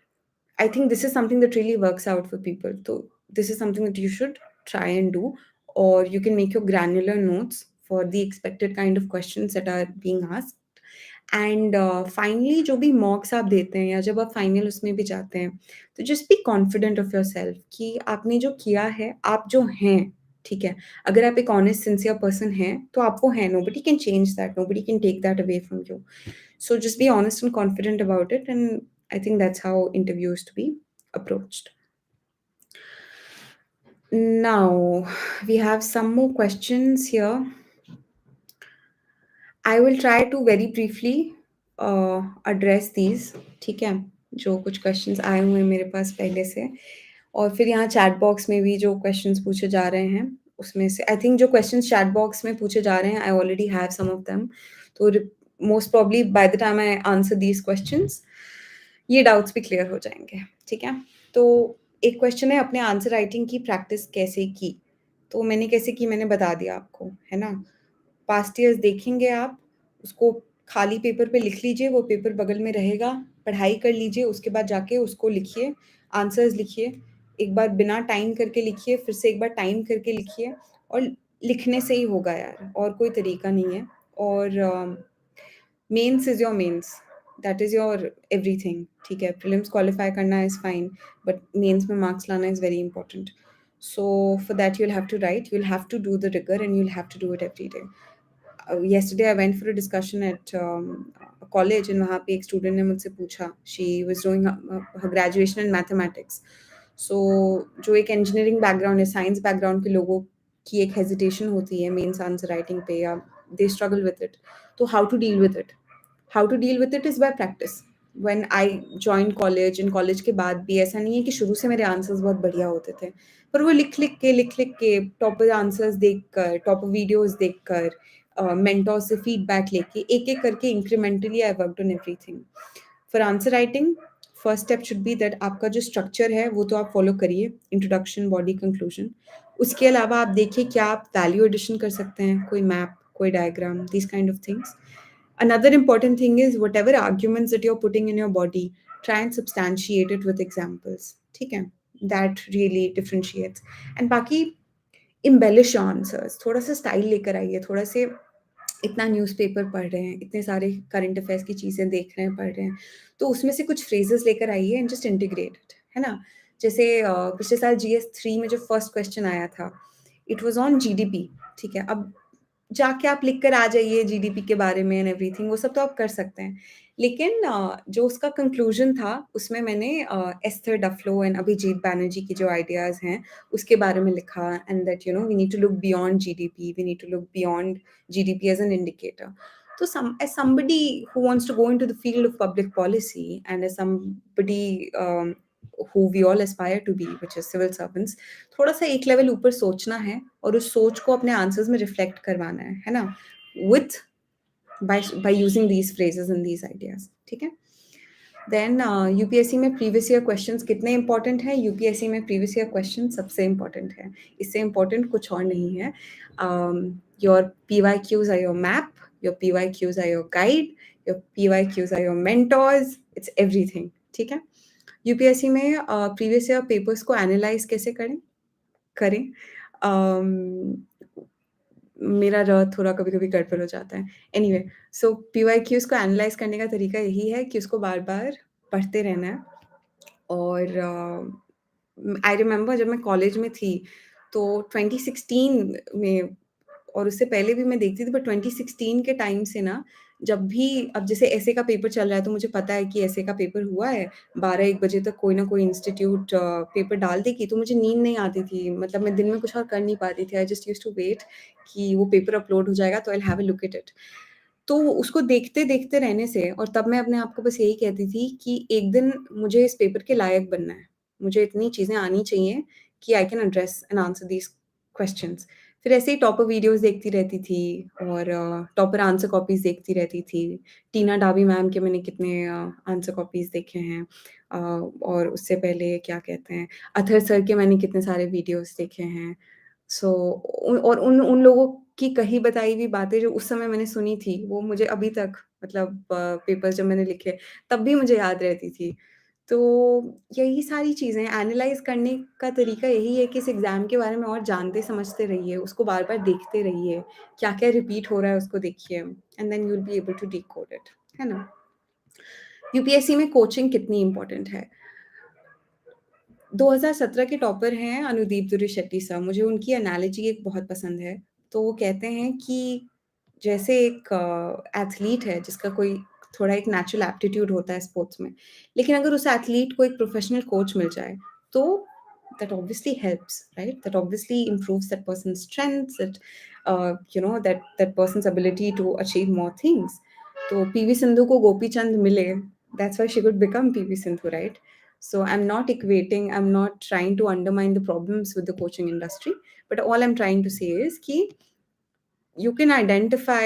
I think this is something that really works out for people. So this is something that you should try and do, or you can make your granular notes for the expected kind of questions that are being asked. And finally जो भी मॉक्स आप देते हैं या जब आप final उसमें भी जाते हैं, तो just be confident of yourself कि आपने जो किया है, आप जो हैं, ठीक है? अगर आप एक ऑनेस्ट सिंसियर पर्सन हैं, तो आप वो हैं, nobody can change that, nobody can take that away from you. So just be honest and confident about it, and I think that's how interviews to be approached. Now we have some more questions here. I will try to very briefly address these. ठीक है, जो कुछ questions आए हुए हैं मेरे पास पहले से, और फिर यहाँ चैट बॉक्स में भी जो क्वेश्चंस पूछे जा रहे हैं उसमें से आई थिंक जो क्वेश्चंस चैट बॉक्स में पूछे जा रहे हैं I already have some of them. तो most probably by the time I answer these questions ये डाउट्स भी क्लियर हो जाएंगे। ठीक है, तो एक क्वेश्चन है अपने आंसर राइटिंग की प्रैक्टिस कैसे की। तो मैंने कैसे की मैंने बता दिया आपको, है ना? पास्ट ईयर्स देखेंगे आप, उसको खाली पेपर पे लिख लीजिए, वो पेपर बगल में रहेगा, पढ़ाई कर लीजिए, उसके बाद जाके उसको लिखिए, आंसर्स लिखिए, एक बार बिना टाइम करके लिखिए, फिर से एक बार टाइम करके लिखिए, और लिखने से ही होगा यार, और कोई तरीका नहीं है। और mains is your mains, that is your everything, ठीक है? प्रीलिम्स क्वालीफाई करना इज़ फाइन, बट मेंस में मार्क्स लाना is very important. So for that you'll have to write, you'll have to do the rigor, and you'll have to do it every day. Yesterday I went for a discussion at a college, and वहाँ पे एक student ने मुझसे पूछा, she was doing her graduation in mathematics. So जो एक engineering background है, science background के लोगों की एक hesitation होती है mains answer writing पे, या they struggle with it. तो how to deal with it? How to deal with it is by practice. When I joined college, in college के बाद भी ऐसा नहीं है कि शुरू से मेरे आंसर्स बहुत बढ़िया होते थे, पर वो लिख लिख के टॉप आंसर्स देखकर, टॉप वीडियोस देखकर, मेंटोर से फीडबैक लेके, एक-एक करके incrementally I worked on everything. For answer writing, first step should be that आपका जो स्ट्रक्चर है वो तो आप फॉलो करिए, इंट्रोडक्शन, बॉडी, कंक्लूजन। उसके अलावा आप देखिए क्या आप वैल्यू एडिशन कर सकते हैं, कोई मैप, कोई diagram, this kind of things. Another important thing is whatever arguments that you're putting in your body, try and substantiate it with examples. ठीक है? That really differentiates. And बाकी embellish your answers. थोड़ा सा style लेकर आइए, थोड़ा से इतना न्यूज़पेपर पढ़ रहे हैं, इतने सारे करंट अफेयर्स की चीज़ें देख रहे हैं, पढ़ रहे हैं, तो उसमें से कुछ फ्रेजेस लेकर आइए एंड जस्ट इंटीग्रेट इट, है ना? जैसे पिछले साल GS3 में जो फर्स्ट क्वेश्चन आया था, इट वाज़ ऑन जीडीपी, ठीक है? अब जाके आप लिख कर आ जाइए जीडीपी के बारे में एंड एवरीथिंग, वो सब तो आप कर सकते हैं। लेकिन जो उसका कंक्लूजन था, उसमें मैंने Esther Duflo and Abhijit Banerjee की जो आइडियाज़ हैं, उसके बारे में लिखा, and that we need to look beyond GDP, we need to look beyond GDP as an indicator. So as somebody who wants to go into the field of public policy, and as somebody who we all aspire to be, which is civil servants, थोड़ा सा एक level ऊपर सोचना है और उस सोच को अपने आंसर्स में रिफ्लेक्ट करवाना है ना? With by using these phrases and these ideas, ठीक है? देन यूपीएससी में प्रीवियस ईयर क्वेश्चंस कितने इंपॉर्टेंट हैं? यूपीएससी में प्रीवियस ईयर क्वेश्चन सबसे इंपॉर्टेंट है। इससे इंपॉर्टेंट कुछ और नहीं है। Your PYQs are your map, your PYQs are your guide, your PYQs are your mentors, it's everything. ठीक है? यूपीएससी में प्रीवियस ईयर पेपर्स को एनालाइज कैसे करें? अम, मेरा थोड़ा कभी-कभी गड़बड़ हो जाता है। एनीवे, सो पीवाईक्यूज़ को एनालाइज़ करने का तरीका यही है कि उसको बार-बार पढ़ते रहना है। और आई रिमेंबर जब मैं कॉलेज में थी, तो 2016 में, और उससे पहले भी मैं देखती थी, बट 2016 के टाइम से ना, जब भी अब जैसे एसए का पेपर चल रहा है, तो मुझे पता है कि एसए का पेपर हुआ है, 12-1 बजे तक कोई ना कोई इंस्टीट्यूट पेपर डाल देगी, तो मुझे नींद नहीं आती थी। मतलब मैं दिन में कुछ और कर नहीं पाती थी। I just used to wait कि वो पेपर अपलोड हो जाएगा, तो I will have a look at it. तो उसको देखते-देखते रहने से, और तब मैं अपने आप को बस यही कहती थी कि एक दिन मुझे इस पेपर के लायक बनना है। मुझे इतनी चीज़ें आनी चाहिए कि I can address and answer these questions. फिर ऐसे ही टॉपर वीडियोज़ देखती रहती थी, और टॉपर आंसर कॉपीज़ देखती रहती थी। टीना डाबी मैम के मैंने कितने आंसर कॉपीज़ देखे हैं। और उससे पहले क्या कहते हैं, अतहर सर के मैंने कितने सारे वीडियोज़ देखे हैं। सो और उन उन लोगों की कही बताई हुई बातें जो उस समय मैंने सुनी थी, वो मुझे अभी तक, मतलब पेपर्स जब मैंने लिखे, तब भी मुझे याद रहती थी। तो यही सारी चीज़ें एनालाइज़ करने का तरीका यही है कि इस एग्ज़ाम के बारे में और जानते समझते रहिए, उसको बार-बार देखते रहिए, क्या-क्या रिपीट हो रहा है उसको देखिए, and then you will be able to decode it, है ना? यूपीएससी में कोचिंग कितनी इम्पोर्टेंट है? 2017 के टॉपर हैं अनुदीप दुर्रे शेट्टी सर, मुझे उनकी एनालॉजी एक बहुत पसंद है। तो वो कहते हैं कि जैसे एक एथलीट है जिसका कोई थोड़ा एक नेचुरल एप्टीट्यूड होता है स्पोर्ट्स में, लेकिन अगर उस एथलीट को एक प्रोफेशनल कोच मिल जाए, तो that obviously helps, right? That obviously improves that person's strengths, that that person's ability to achieve more things. तो पीवी सिंधु को गोपी चंद मिले, that's why she could become PV Sindhu, right? So I'm not trying to undermine the problems with the coaching industry, but all I'm trying to say is कि you can identify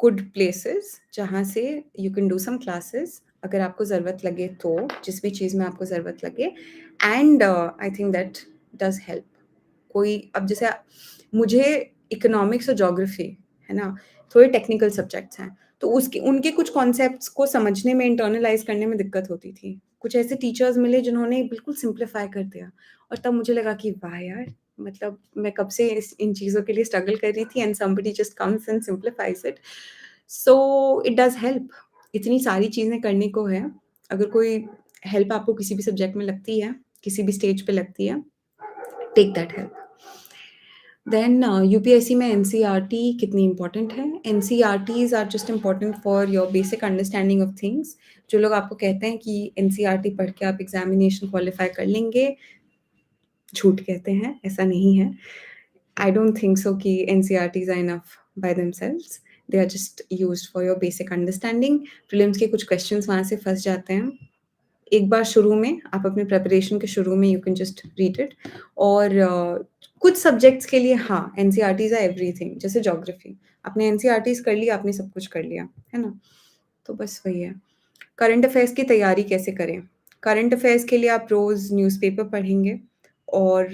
good places जहाँ से you can do some classes अगर आपको ज़रूरत लगे तो, जिस भी चीज़ में आपको ज़रूरत लगे, and I think that does help। कोई अब जैसे मुझे इकोनॉमिक्स और ज्योग्राफी, है ना, थोड़े टेक्निकल सब्जेक्ट्स हैं, तो उसके उनके कुछ कॉन्सेप्ट्स को समझने में, इंटरनलाइज़ करने में दिक्कत होती थी। कुछ ऐसे टीचर्स मिले जिन्होंने बिल्कुल सिम्प्लीफाई कर दिया, और तब मुझे लगा कि वाह यार! मतलब मैं कब से इन चीज़ों के लिए स्ट्रगल कर रही थी, and somebody just comes and simplifies it. So it does help. इतनी सारी चीज़ें करने को है। अगर कोई हेल्प आपको किसी भी सब्जेक्ट में लगती है, किसी भी स्टेज पे लगती है, take that help. Then UPSC में एनसीईआरटी कितनी इम्पोर्टेंट है? NCERTs are just important for your basic understanding of things. जो लोग आपको कहते हैं कि एनसीईआरटी पढ़ के आप एग्ज़ामिनेशन क्वालिफ़ाई कर लेंगे, झूठ कहते हैं, ऐसा नहीं है। आई डोंट थिंक सो कि NCERTs are enough by themselves. They are just used for your basic understanding. Prelims के कुछ क्वेश्चंस वहाँ से फँस जाते हैं। एक बार शुरू में, आप अपने प्रिपरेशन के शुरू में you can just read it. और कुछ सब्जेक्ट्स के लिए हाँ, एनसीईआरटीज़ आर एवरीथिंग। जैसे ज्योग्राफी, आपने एनसीईआरटीज़ कर लिया, आपने सब कुछ कर लिया, है ना? तो बस वही है। करंट अफेयर्स की तैयारी कैसे करें? करंट अफेयर्स के लिए आप रोज़ न्यूज़पेपर पढ़ेंगे, और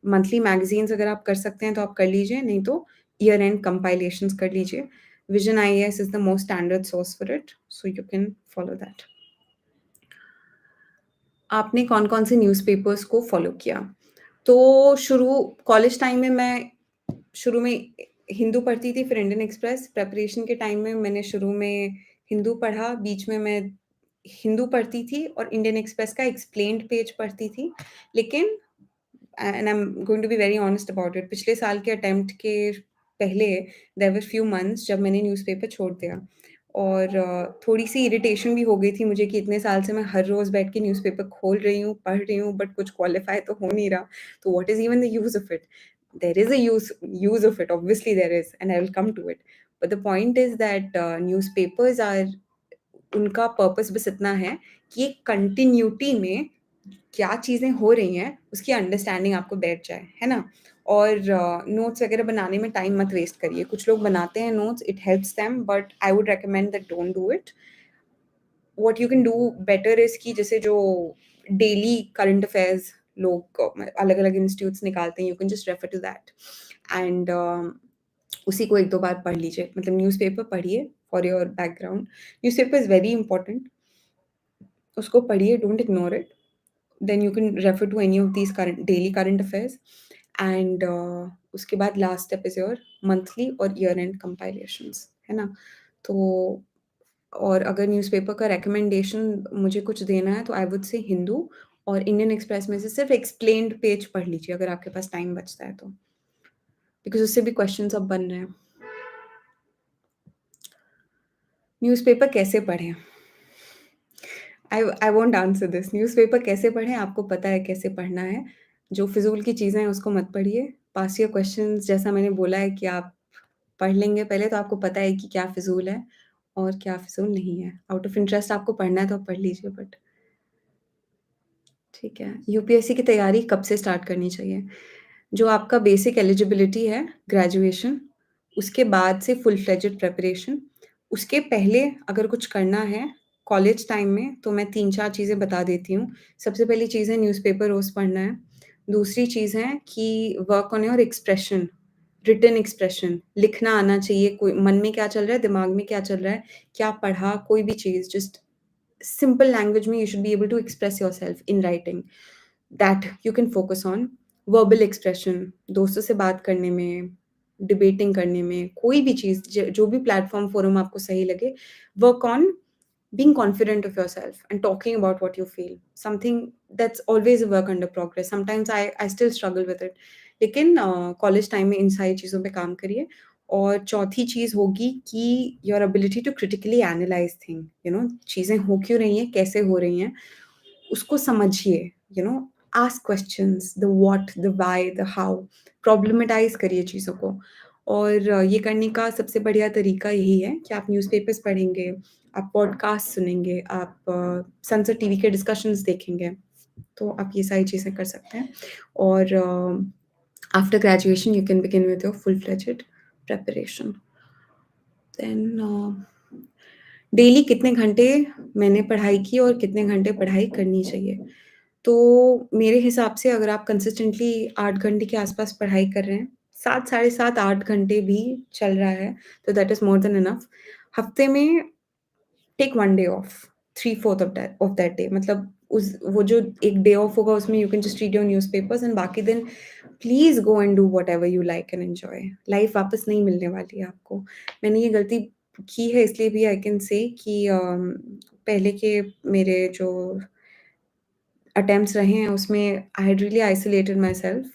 मंथली मैगज़ीन्स अगर आप कर सकते हैं तो आप कर लीजिए, नहीं तो ईयर एंड कंपाइलेशंस कर लीजिए। Vision IAS is the most standard source for it, so you can follow that. आपने कौन-कौन से न्यूज़पेपर्स को फ़ॉलो किया? तो शुरू कॉलेज टाइम में मैं शुरू में हिंदू पढ़ती थी, फिर इंडियन एक्सप्रेस। प्रिपरेशन के टाइम में मैंने शुरू में हिंदू पढ़ा, बीच में मैं हिंदू पढ़ती थी और इंडियन एक्सप्रेस का एक्सप्लेन्ड पेज पढ़ती थी। लेकिन and I am going to be very honest about it, पिछले साल के अटेम्प्ट के पहले देयर वर फ्यू मंथ्स जब मैंने न्यूज़पेपर छोड़ दिया, और थोड़ी-सी इरिटेशन भी हो गई थी मुझे कि इतने साल से मैं हर रोज़ बैठ के न्यूज़पेपर खोल रही हूँ, पढ़ रही हूँ, बट कुछ क्वालिफ़ाई तो हो नहीं रहा। तो what is even the use of it? There is a use of it, obviously there is, and I will come to it. But the point is that newspapers are, उनका purpose बस इतना है कि एक कंटिन्यूटी में क्या चीज़ें हो रही हैं, उसकी अंडरस्टैंडिंग आपको बैठ जाए, है ना? और नोट्स वगैरह बनाने में टाइम मत वेस्ट करिए। कुछ लोग बनाते हैं notes, it helps them, but I would recommend that don't do it. What you can do better is कि जैसे जो डेली करंट अफेयर्स लोग अलग-अलग इंस्टीट्यूट्स निकालते हैं, you can just refer to that and उसी को 1-2 बार पढ़ लीजिए। मतलब न्यूज़पेपर पढ़िए for your background. Newspaper is very important, उसको पढ़िए, don't ignore it. Then you can refer to any of these current daily current affairs and उसके बाद last step is your monthly और ईयर एंड कंपाइलेशंस, है ना? तो और अगर न्यूज़पेपर का रिकमेंडेशन मुझे कुछ देना है तो आई वुड से हिंदू और इंडियन एक्सप्रेस में से सिर्फ़ एक्सप्लेन्ड पेज पढ़ लीजिए अगर आपके पास टाइम बचता है तो। बिकॉज़ उससे भी क्वेश्चन्स अब बन रहे हैं। न्यूज़पेपर कैसे पढ़ें? I won't answer this. Newspaper कैसे पढ़ें? आपको पता है कैसे पढ़ना है। जो फ़िज़ूल की चीज़ें हैं उसको मत पढ़िए। पास्ट ईयर क्वेश्चन्स जैसा मैंने बोला है कि आप पढ़ लेंगे पहले तो आपको पता है कि क्या फ़िज़ूल है और क्या फ़िज़ूल नहीं है। आउट ऑफ इंटरेस्ट आपको पढ़ना है तो आप पढ़ लीजिए बट ठीक है। यूपीएससी की तैयारी कब से स्टार्ट करनी चाहिए? जो आपका बेसिक एलिजिबिलिटी है, ग्रेजुएशन, उसके बाद से फुल फ्लेजेड प्रिपरेशन। उसके पहले अगर कुछ करना है कॉलेज टाइम में, तो मैं 3-4 चीज़ें बता देती हूँ। सबसे पहली चीज़ है न्यूज़पेपर रोज़ पढ़ना है। दूसरी चीज़ है कि work on your expression, written expression, लिखना आना चाहिए। कोई मन में क्या चल रहा है, दिमाग में क्या चल रहा है, क्या पढ़ा, कोई भी चीज़ जस्ट simple language में you should be able to express yourself in writing that you can focus on verbal expression दोस्तों से बात करने में डिबेटिंग करने में कोई भी चीज़ जो भी प्लेटफॉर्म फोरम आपको सही लगे work on being confident of yourself and talking about what you feel something that's always a work under progress sometimes I still struggle with it लेकिन कॉलेज टाइम में इन सारी चीज़ों पे काम करिए और चौथी चीज़ होगी कि your ability to critically analyse thing you know चीज़ें हो क्यों रही हैं, कैसे हो रही हैं, उसको समझिए, you know ask questions, the what, the why, the how, problematize करिए चीज़ों को और ये करने का सबसे बढ़िया तरीका यही है कि आप न्यूज़पेपर्स पढ़ेंगे, आप पॉडकास्ट सुनेंगे, आप सनसद टीवी के डिस्कशंस देखेंगे, तो आप ये सारी चीज़ें कर सकते हैं और after graduation you can begin with your full fledged preparation. Then daily कितने घंटे मैंने पढ़ाई की और कितने घंटे पढ़ाई करनी चाहिए? तो मेरे हिसाब से अगर आप कंसिस्टेंटली 8 घंटे के आस-पास पढ़ाई कर रहे हैं, 7 साढ़े 7 8 घंटे भी चल रहा है, तो that is more than enough. हफ्ते में take 1 day off, 3/4 of that day मतलब उस वो जो एक डे ऑफ होगा उसमें you can just read your newspapers and बाकी दिन please go and do whatever you like and enjoy. Life वापस नहीं मिलने वाली है आपको। मैंने ये गलती की है इसलिए भी आई कैन से कि पहले के मेरे जो अटेम्प्ट्स रहे हैं उसमें I had really isolated my self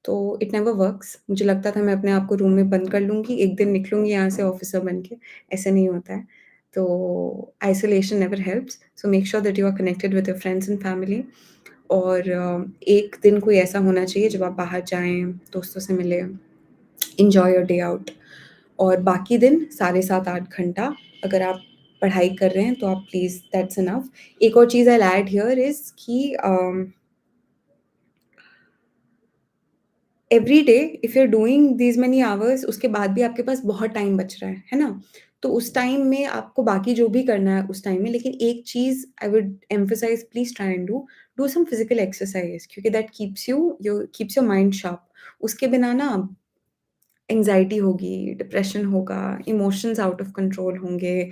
तो इट नेवर वर्क्स। मुझे लगता था मैं अपने आप को रूम में बंद कर लूँगी, एक दिन निकलूँगी यहाँ से ऑफ़िसर बन के, ऐसे नहीं होता है। तो isolation never helps, so make sure that you are connected with your friends and family और एक दिन कोई ऐसा होना चाहिए जब आप बाहर जाएँ, दोस्तों से मिलें, एन्जॉय योर डे आउट और बाकी दिन साढ़े 7-8 घंटा अगर आप पढ़ाई कर रहे हैं तो आप प्लीज़ दैट्स इनफ। एक और चीज़ I will add here is कि every day if you are doing these many hours उसके बाद भी आपके पास बहुत टाइम बच रहा है ना? तो उस टाइम में आपको बाकी जो भी करना है उस टाइम में लेकिन एक चीज़ I would emphasise please try and do some physical exercise क्योंकि that keeps your mind sharp. उसके बिना ना एंग्ज़ायटी होगी, डिप्रेशन होगा, इमोशंस आउट ऑफ कंट्रोल होंगे,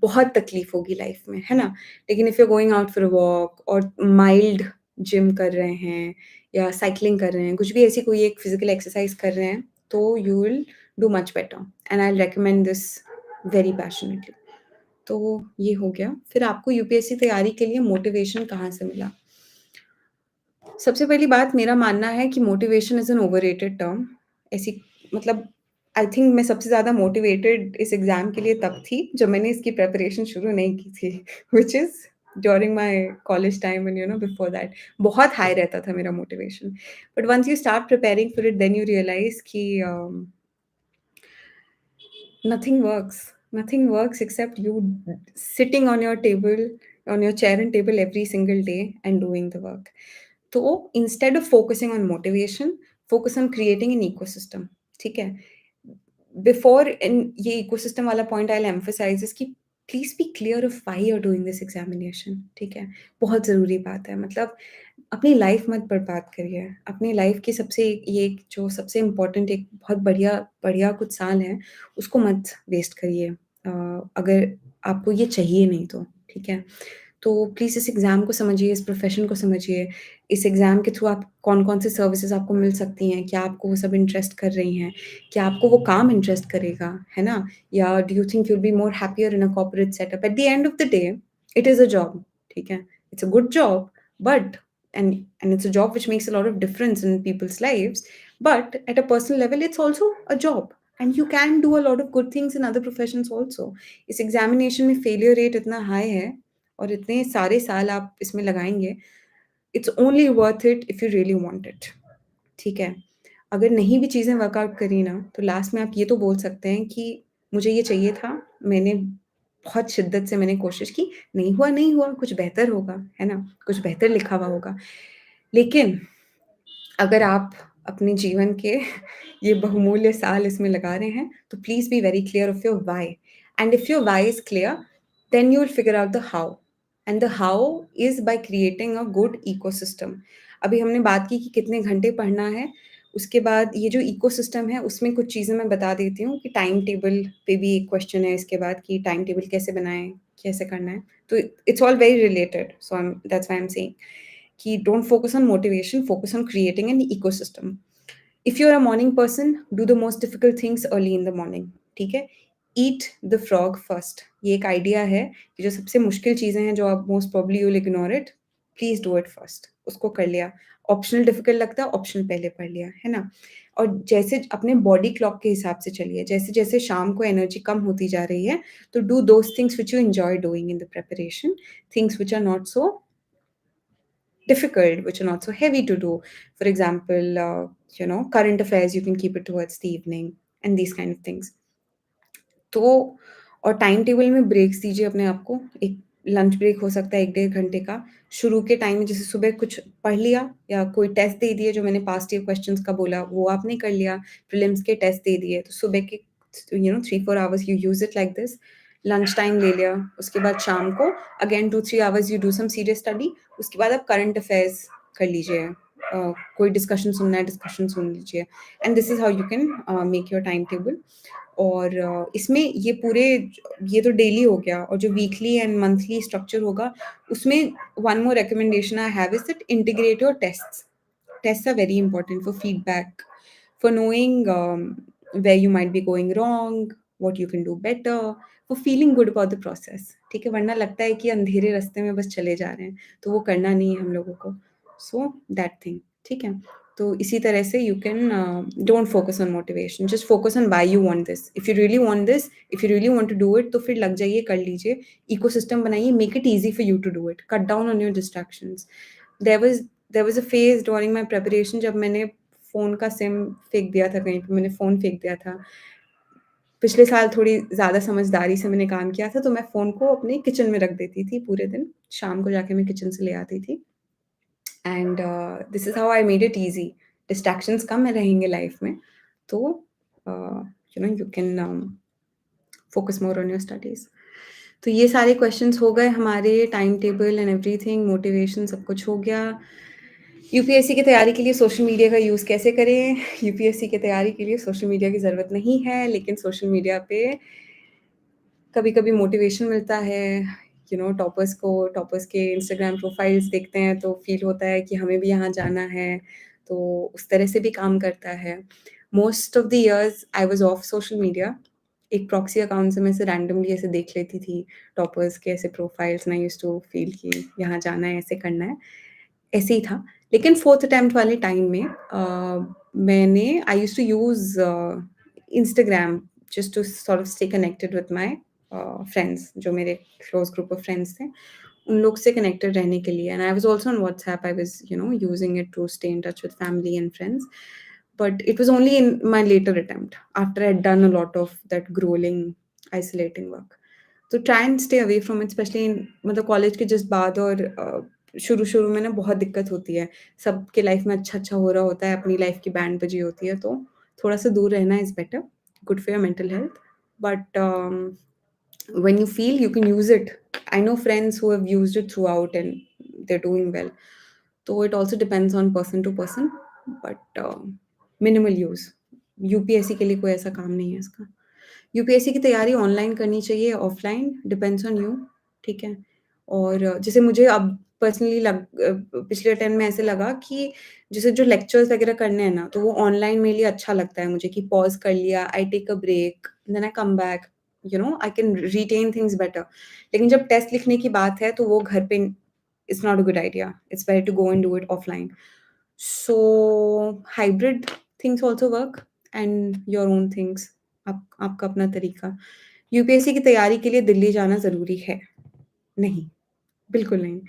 बहुत तकलीफ़ होगी लाइफ़ में, है ना? लेकिन if you are going out for a walk और माइल्ड जिम कर रहे हैं या साइक्लिंग कर रहे हैं, कुछ भी ऐसी कोई एक फिज़िकल एक्सरसाइज़ कर रहे हैं, तो you will do much better and I will recommend this very passionately. तो ये हो गया। फिर आपको यूपीएससी तैयारी के लिए मोटिवेशन कहाँ से मिला? सबसे पहली बात मेरा मानना है कि motivation is an overrated term. ऐसी मतलब आई थिंक मैं सबसे ज़्यादा मोटिवेटेड इस एग्ज़ाम के लिए तब थी, जब मैंने इसकी प्रिपरेशन शुरू नहीं की थी, which is during my college time and before that बहुत हाई रहता था मेरा मोटिवेशन। But once you start preparing for it then you realise कि nothing works. Nothing works except you sitting on your table, on your chair and table every single day and doing the work. So instead of focusing on motivation, focus on creating an ecosystem. ठीक है? Before in ये ecosystem वाला point I will emphasise is कि please be clear of why you are doing this examination, ठीक है? बहुत ज़रूरी बात है, मतलब अपनी लाइफ़ मत बर्बाद करिए। अपनी लाइफ़ की सबसे ये एक जो सबसे इम्पोर्टेंट एक बहुत बढ़िया बढ़िया कुछ साल हैं, उसको मत वेस्ट करिए अगर आपको ये चाहिए नहीं तो, ठीक है? तो प्लीज़ इस एग्ज़ाम को समझिए, इस प्रोफ़ेशन को समझिए, इस एग्ज़ाम के थ्रू आप कौन-कौन से सर्विसेज़ आपको मिल सकती हैं, क्या आपको वो सब इंटरेस्ट कर रही हैं? क्या आपको वो काम इंटरेस्ट करेगा, है ना? या do you think you will be more happier in a corporate setup? At the end of the day, it is a job, ठीक है? It's a good job, but and it's a job which makes a lot of difference in people's lives, but at a personal level, it's also a job, and you can do a lot of good things in other professions also. इस examination में failure rate इतना high है और इतने सारे साल आप इसमें लगाएँगे, it's only worth it if you really want it, ठीक है? अगर नहीं भी चीज़ें वर्कआउट करी ना, तो लास्ट में आप ये तो बोल सकते हैं कि मुझे ये चाहिए था, मैंने बहुत शिद्दत से मैंने कोशिश की, नहीं हुआ, कुछ बेहतर होगा, है ना? कुछ बेहतर लिखा हुआ होगा। लेकिन अगर आप अपने जीवन के ये बहुमूल्य साल इसमें लगा रहे हैं, तो please be very clear of your why, and if your why is clear, then you will figure out the how, and the how is by creating a good ecosystem. अभी हमने बात की कि कितने घंटे पढ़ना है, उसके बाद ये जो इकोसिस्टम है, उसमें कुछ चीज़ें मैं बता देती हूँ कि टाइम टेबल पे भी एक क्वेश्चन है इसके बाद कि टाइम टेबल कैसे बनाएँ, कैसे करना है? तो it's all very related, so that's why I am saying कि don't focus on motivation, focus on creating an ecosystem. If you're a morning person, do the most difficult things early in the morning, ठीक है? Eat the frog first. ये एक idea है कि जो सबसे मुश्किल चीज़ें हैं, जो आप most probably you will ignore it, please do it first. उसको कर लिया. ऑप्शनल डिफिकल्ट लगता है, ऑप्शनल पहले पढ़ लिया, है ना? और जैसे अपने बॉडी क्लॉक के हिसाब से चलिए. जैसे-जैसे शाम को एनर्जी कम होती जा रही है, तो do those things which you enjoy doing in the preparation, things which are not so difficult, which are not so heavy to do. For example, current affairs, you can keep it towards the evening and these kind of things. तो और time table में breaks दीजिए अपने आप को। एक lunch break हो सकता है 1 डेढ़ घंटे का। शुरू के टाइम में जैसे सुबह कुछ पढ़ लिया या कोई टेस्ट दे दिए जो मैंने पास्ट ईयर क्वेश्चंस का बोला, वो आपने कर लिया। प्रीलिम्स के टेस्ट दे दिए, तो सुबह के 3-4 hours you use it like this. Lunch time ले लिया, उसके बाद शाम को again 2-3 hours you do some serious study. उसके बाद आप करंट अफेयर्स कर लीजिए। कोई डिस्कशन सुनना है, डिस्कशन सुन लीजिए। And this is how you can make your time table. और इसमें ये तो डेली हो गया, और जो वीकली एंड मंथली स्ट्रक्चर होगा, उसमें one more recommendation I have is that integrate your tests. Tests are very important for feedback, for knowing where you might be going wrong, what you can do better, for feeling good about the process. ठीक है? वरना लगता है कि अंधेरे रास्ते में बस चले जा रहे हैं, तो वो करना नहीं है हम लोगों को। सो दैट थिंग, ठीक है? तो इसी तरह से you can don't focus on motivation, just focus on why you want this. If you really want this, if you really want to do it, तो फिर लग जाइए, कर लीजिए। इकोसिस्टम बनाइए, make it easy for you to do it, cut down on your distractions. There was there was a phase during my preparation जब मैंने phone का सिम फेंक दिया था कहीं पे, मैंने फ़ोन फेंक दिया था। पिछले साल थोड़ी ज़्यादा समझदारी से मैंने काम किया था, तो मैं फ़ोन को अपने किचन में रख देती थी पूरे दिन। शाम को जाके मैं किचन से ले आती थी। And this is how I made it easy. Distractions कम रहेंगे लाइफ़ में, तो you can focus more on your studies. तो ये सारे क्वेश्चंस हो गए हमारे, time table and everything, motivation सब कुछ हो गया। यूपीएससी की तैयारी के लिए सोशल मीडिया का यूज़ कैसे करें? यूपीएससी की तैयारी के लिए सोशल मीडिया की ज़रूरत नहीं है, लेकिन सोशल मीडिया पे कभी-कभी मोटिवेशन मिलता है। टॉपर्स के इंस्टाग्राम प्रोफाइल्स देखते हैं तो फ़ील होता है कि हमें भी यहाँ जाना है, तो उस तरह से भी काम करता है। Most of the years I was of social media. एक प्रॉक्सी अकाउंट से मैं ऐसे रैंडमली ऐसे देख लेती थी टॉपर्स के ऐसे profiles, and I used to feel कि यहाँ जाना है, ऐसे करना है। ऐसे ही था। लेकिन 4th अटेम्प्ट वाले टाइम में मैंने I used to use Instagram just to sort of stay connected with my friends, जो मेरे क्लोज़ ग्रुप ऑफ फ्रेंड्स थे, उन लोग से कनेक्टेड रहने के लिए। And I was also on WhatsApp, I was using it to stay in touch with family and friends. But it was only in my later attempt, after I'd done a lot of that grueling, isolating work. तो try and stay away from it, especially in मतलब college के just बाद, और शुरू-शुरू में ना बहुत दिक्कत होती है। सबके लाइफ में अच्छा-अच्छा हो रहा होता है, अपनी लाइफ की बैंड बजी होती है, तो थोड़ा-सा दूर रहना is better, good for your mental health. But when you feel, you can use it. I know friends who have used it throughout and they're doing well. So it also depends on person to person, but minimal use. UPSC के लिए कोई ऐसा काम नहीं है इसका। UPSC की तैयारी ऑनलाइन करनी चाहिए, ऑफलाइन, डिपेंड्स ऑन यू, ठीक है? और जैसे मुझे अब पर्सनली पिछले अटेम्प्ट में ऐसे लगा कि जैसे जो लेक्चर्स वगैरह करने हैं ना, तो वो ऑनलाइन मेरे लिए अच्छा लगता है मुझे कि पॉज़ कर लिया, I take a break, then I come back, I can retain things better. लेकिन जब टेस्ट लिखने की बात है, तो वो घर पे it's not a good idea, it's better to go and do it offline. So hybrid things also work and your own things, आपका अपना तरीका। यूपीएससी की तैयारी के लिए दिल्ली जाना ज़रूरी है? नहीं, बिल्कुल नहीं।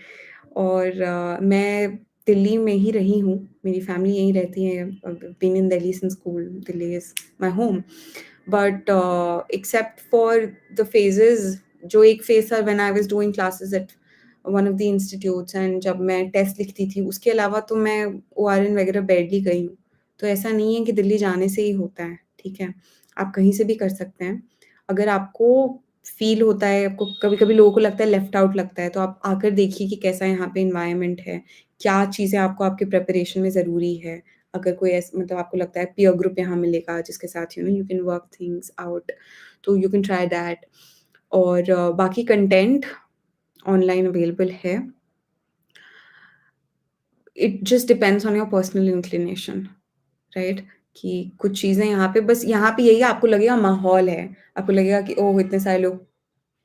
और मैं दिल्ली में ही रही हूँ, मेरी फैमिली यहीं रहती है, been in Delhi since school, Delhi is my home. But except for the phases, जो एक फेज़ था when I was doing classes at one of the institutes, and जब मैं टेस्ट लिखती थी, उसके अलावा तो मैं ओआरएन वगैरह बैठली गई हूँ। तो ऐसा नहीं है कि दिल्ली जाने से ही होता है, ठीक है? आप कहीं से भी कर सकते हैं। अगर आपको फ़ील होता है, आपको कभी-कभी लोगों को लगता है लेफ्ट आउट लगता है, तो आप आकर देखिए कि कैसा यहाँ पे एनवायरनमेंट है, क्या चीज़ें आपको आपके प्रिपरेशन में ज़रूरी है। अगर कोई मतलब आपको लगता है पीयर ग्रुप यहाँ मिलेगा जिसके साथ you can work things out, तो यू कैन ट्राई दैट। और बाकी कंटेंट ऑनलाइन अवेलेबल है। It just depends on your personal inclination, right? कि कुछ चीज़ें यहाँ पे, बस यहाँ पे यही है, आपको लगेगा माहौल है, आपको लगेगा कि ओह! इतने सारे लोग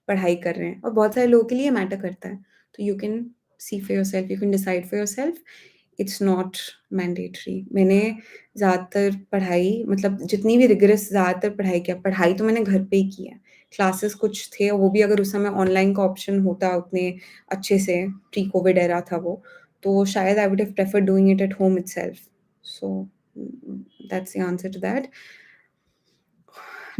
पढ़ाई कर रहे हैं, और बहुत सारे लोगों के लिए मैटर करता है। तो you can see for yourself, you can decide for yourself, it's not mandatory. मैंने ज़्यादातर पढ़ाई, मतलब जितनी भी रिगरस ज़्यादातर पढ़ाई किया, पढ़ाई तो मैंने घर पे ही की है। क्लासेस कुछ थे, वो भी अगर उस समय ऑनलाइन का ऑप्शन होता उतने अच्छे से, प्री कोविड एरा था वो, तो शायद I would have preferred doing it at home itself. So that's the answer to that.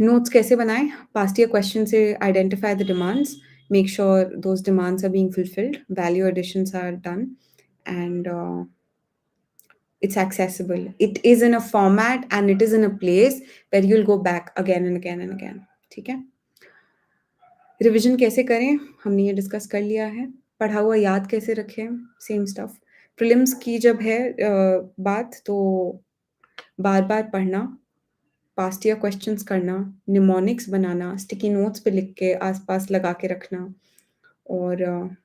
Notes कैसे बनाएँ? पास्ट ईयर क्वेश्चन से identify the demands, make sure those demands are being fulfilled, value additions are done, and it's accessible. It is in a format and it is in a place where you'll go back again and again and again. ठीक है? Revision कैसे करें? हमने ये discuss कर लिया है। पढ़ा हुआ याद कैसे रखें? Same stuff. प्रीलिम्स की जब है बात, तो बार-बार पढ़ना, पास्ट ईयर क्वेश्चंस करना, निमोनिक्स बनाना, स्टिकी नोट्स पे लिख के आस-पास लगा के रखना, और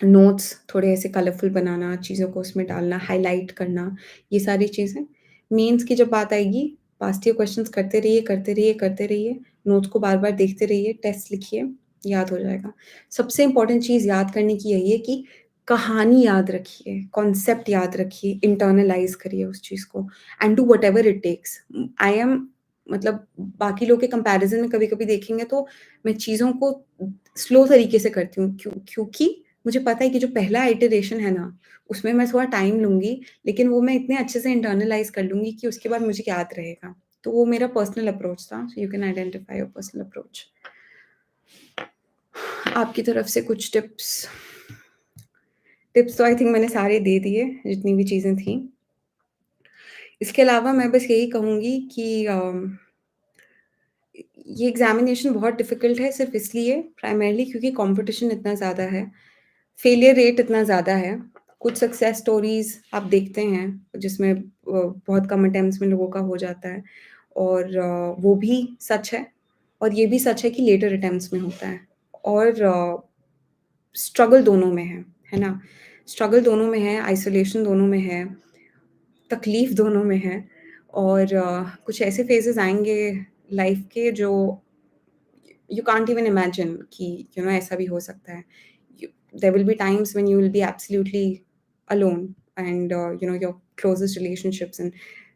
नोट्स थोड़े ऐसे कलरफुल बनाना, चीज़ों को उसमें डालना, हाइलाइट करना, ये सारी चीज़ें। मेंस की जब बात आएगी, पास्ट ईयर क्वेश्चंस करते रहिए, करते रहिए, करते रहिए, नोट्स को बार-बार देखते रहिए, टेस्ट लिखिए, याद हो जाएगा। सबसे इम्पोर्टेंट चीज़ याद करने की यही है कि कहानी याद रखिए, कॉन्सेप्ट याद रखिए, इंटरनलाइज़ करिए उस चीज़ को, and do whatever it takes. I am मतलब बाकी लोग के कंपैरिज़न में कभी-कभी देखेंगे तो मैं चीज़ों को स्लो तरीके से करती हूँ, क्योंकि मुझे पता है कि जो पहला इटरेशन है ना, उसमें मैं थोड़ा टाइम लूँगी, लेकिन वो मैं इतने अच्छे से इंटरनलाइज़ कर लूँगी कि उसके बाद मुझे याद रहेगा। तो वो मेरा पर्सनल अप्रोच था, सो you can identify your personal approach. आपकी तरफ से कुछ टिप्स? टिप्स तो आई थिंक मैंने सारे दे दिए, जितनी भी चीज़ें थी। इसके अलावा मैं बस यही कहूँगी कि ये एग्ज़ामिनेशन बहुत डिफ़िकल्ट है सिर्फ़ इसलिए प्राइमरीली क्योंकि कॉम्पिटिशन इतना ज़्यादा है, फेलियर रेट इतना ज़्यादा है। कुछ सक्सेस स्टोरीज़ आप देखते हैं जिसमें बहुत कम अटेम्प्ट्स में लोगों का हो जाता है, और वो भी सच है, और ये भी सच है कि लेटर अटेम्प्ट्स में होता है, और स्ट्रगल दोनों में है ना? स्ट्रगल दोनों में है, आइसोलेशन दोनों में है, तकलीफ़ दोनों में है, और कुछ ऐसे फ़ेज़ेज़ आएँगे लाइफ़ के जो you can't even imagine कि ऐसा भी हो सकता है। There will be times when you will be absolutely alone, and your closest relationships and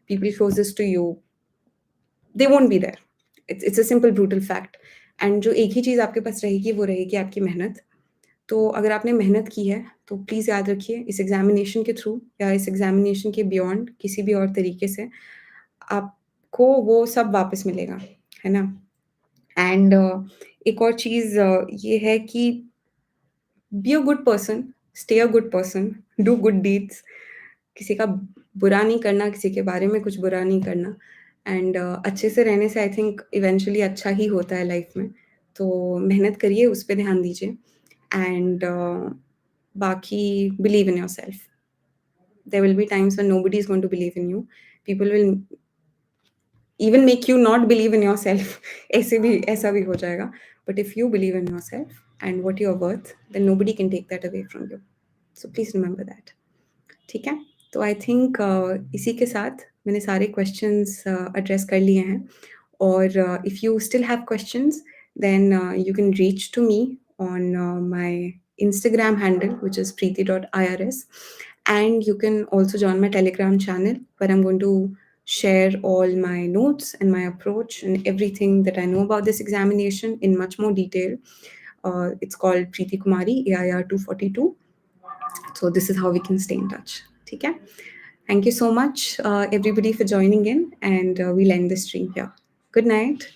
people closest to you, they won't be there. It's a simple brutal fact. And जो एक ही चीज़ आपके पास रहेगी वो रहेगी आपकी मेहनत। तो अगर आपने मेहनत की है तो प्लीज़ याद रखिए, इस एग्ज़ामिनेशन के थ्रू या इस एग्ज़ामिनेशन के बियॉन्ड किसी भी और तरीके से आपको वो सब वापस मिलेगा, है ना? एंड एक और चीज़ ये है कि be a good person, stay a good person, do good deeds, किसी का बुरा नहीं करना, किसी के बारे में कुछ बुरा नहीं करना, एंड अच्छे से रहने से आई थिंक इवेंचुअली अच्छा ही होता है लाइफ में। तो मेहनत करिए, उस पे ध्यान दीजिए एंड बाकी believe in yourself. There will be times when nobody is going to believe in you. People will even make you not believe in yourself. ऐसा भी हो जाएगा. But if you believe in yourself and what you're worth, then nobody can take that away from you. So please remember that. ठीक है? तो I think इसी के साथ मैंने सारे क्वेश्चंस एड्रेस कर लिए हैं. और if you still have questions, then you can reach to me on my Instagram handle, which is preeti.irs, and you can also join my Telegram channel, where I'm going to share all my notes and my approach and everything that I know about this examination in much more detail. It's called Preeti Kumari AIR 242. So this is how we can stay in touch. ठीक है? Thank you so much, everybody, for joining in, and we'll end the stream here. Good night.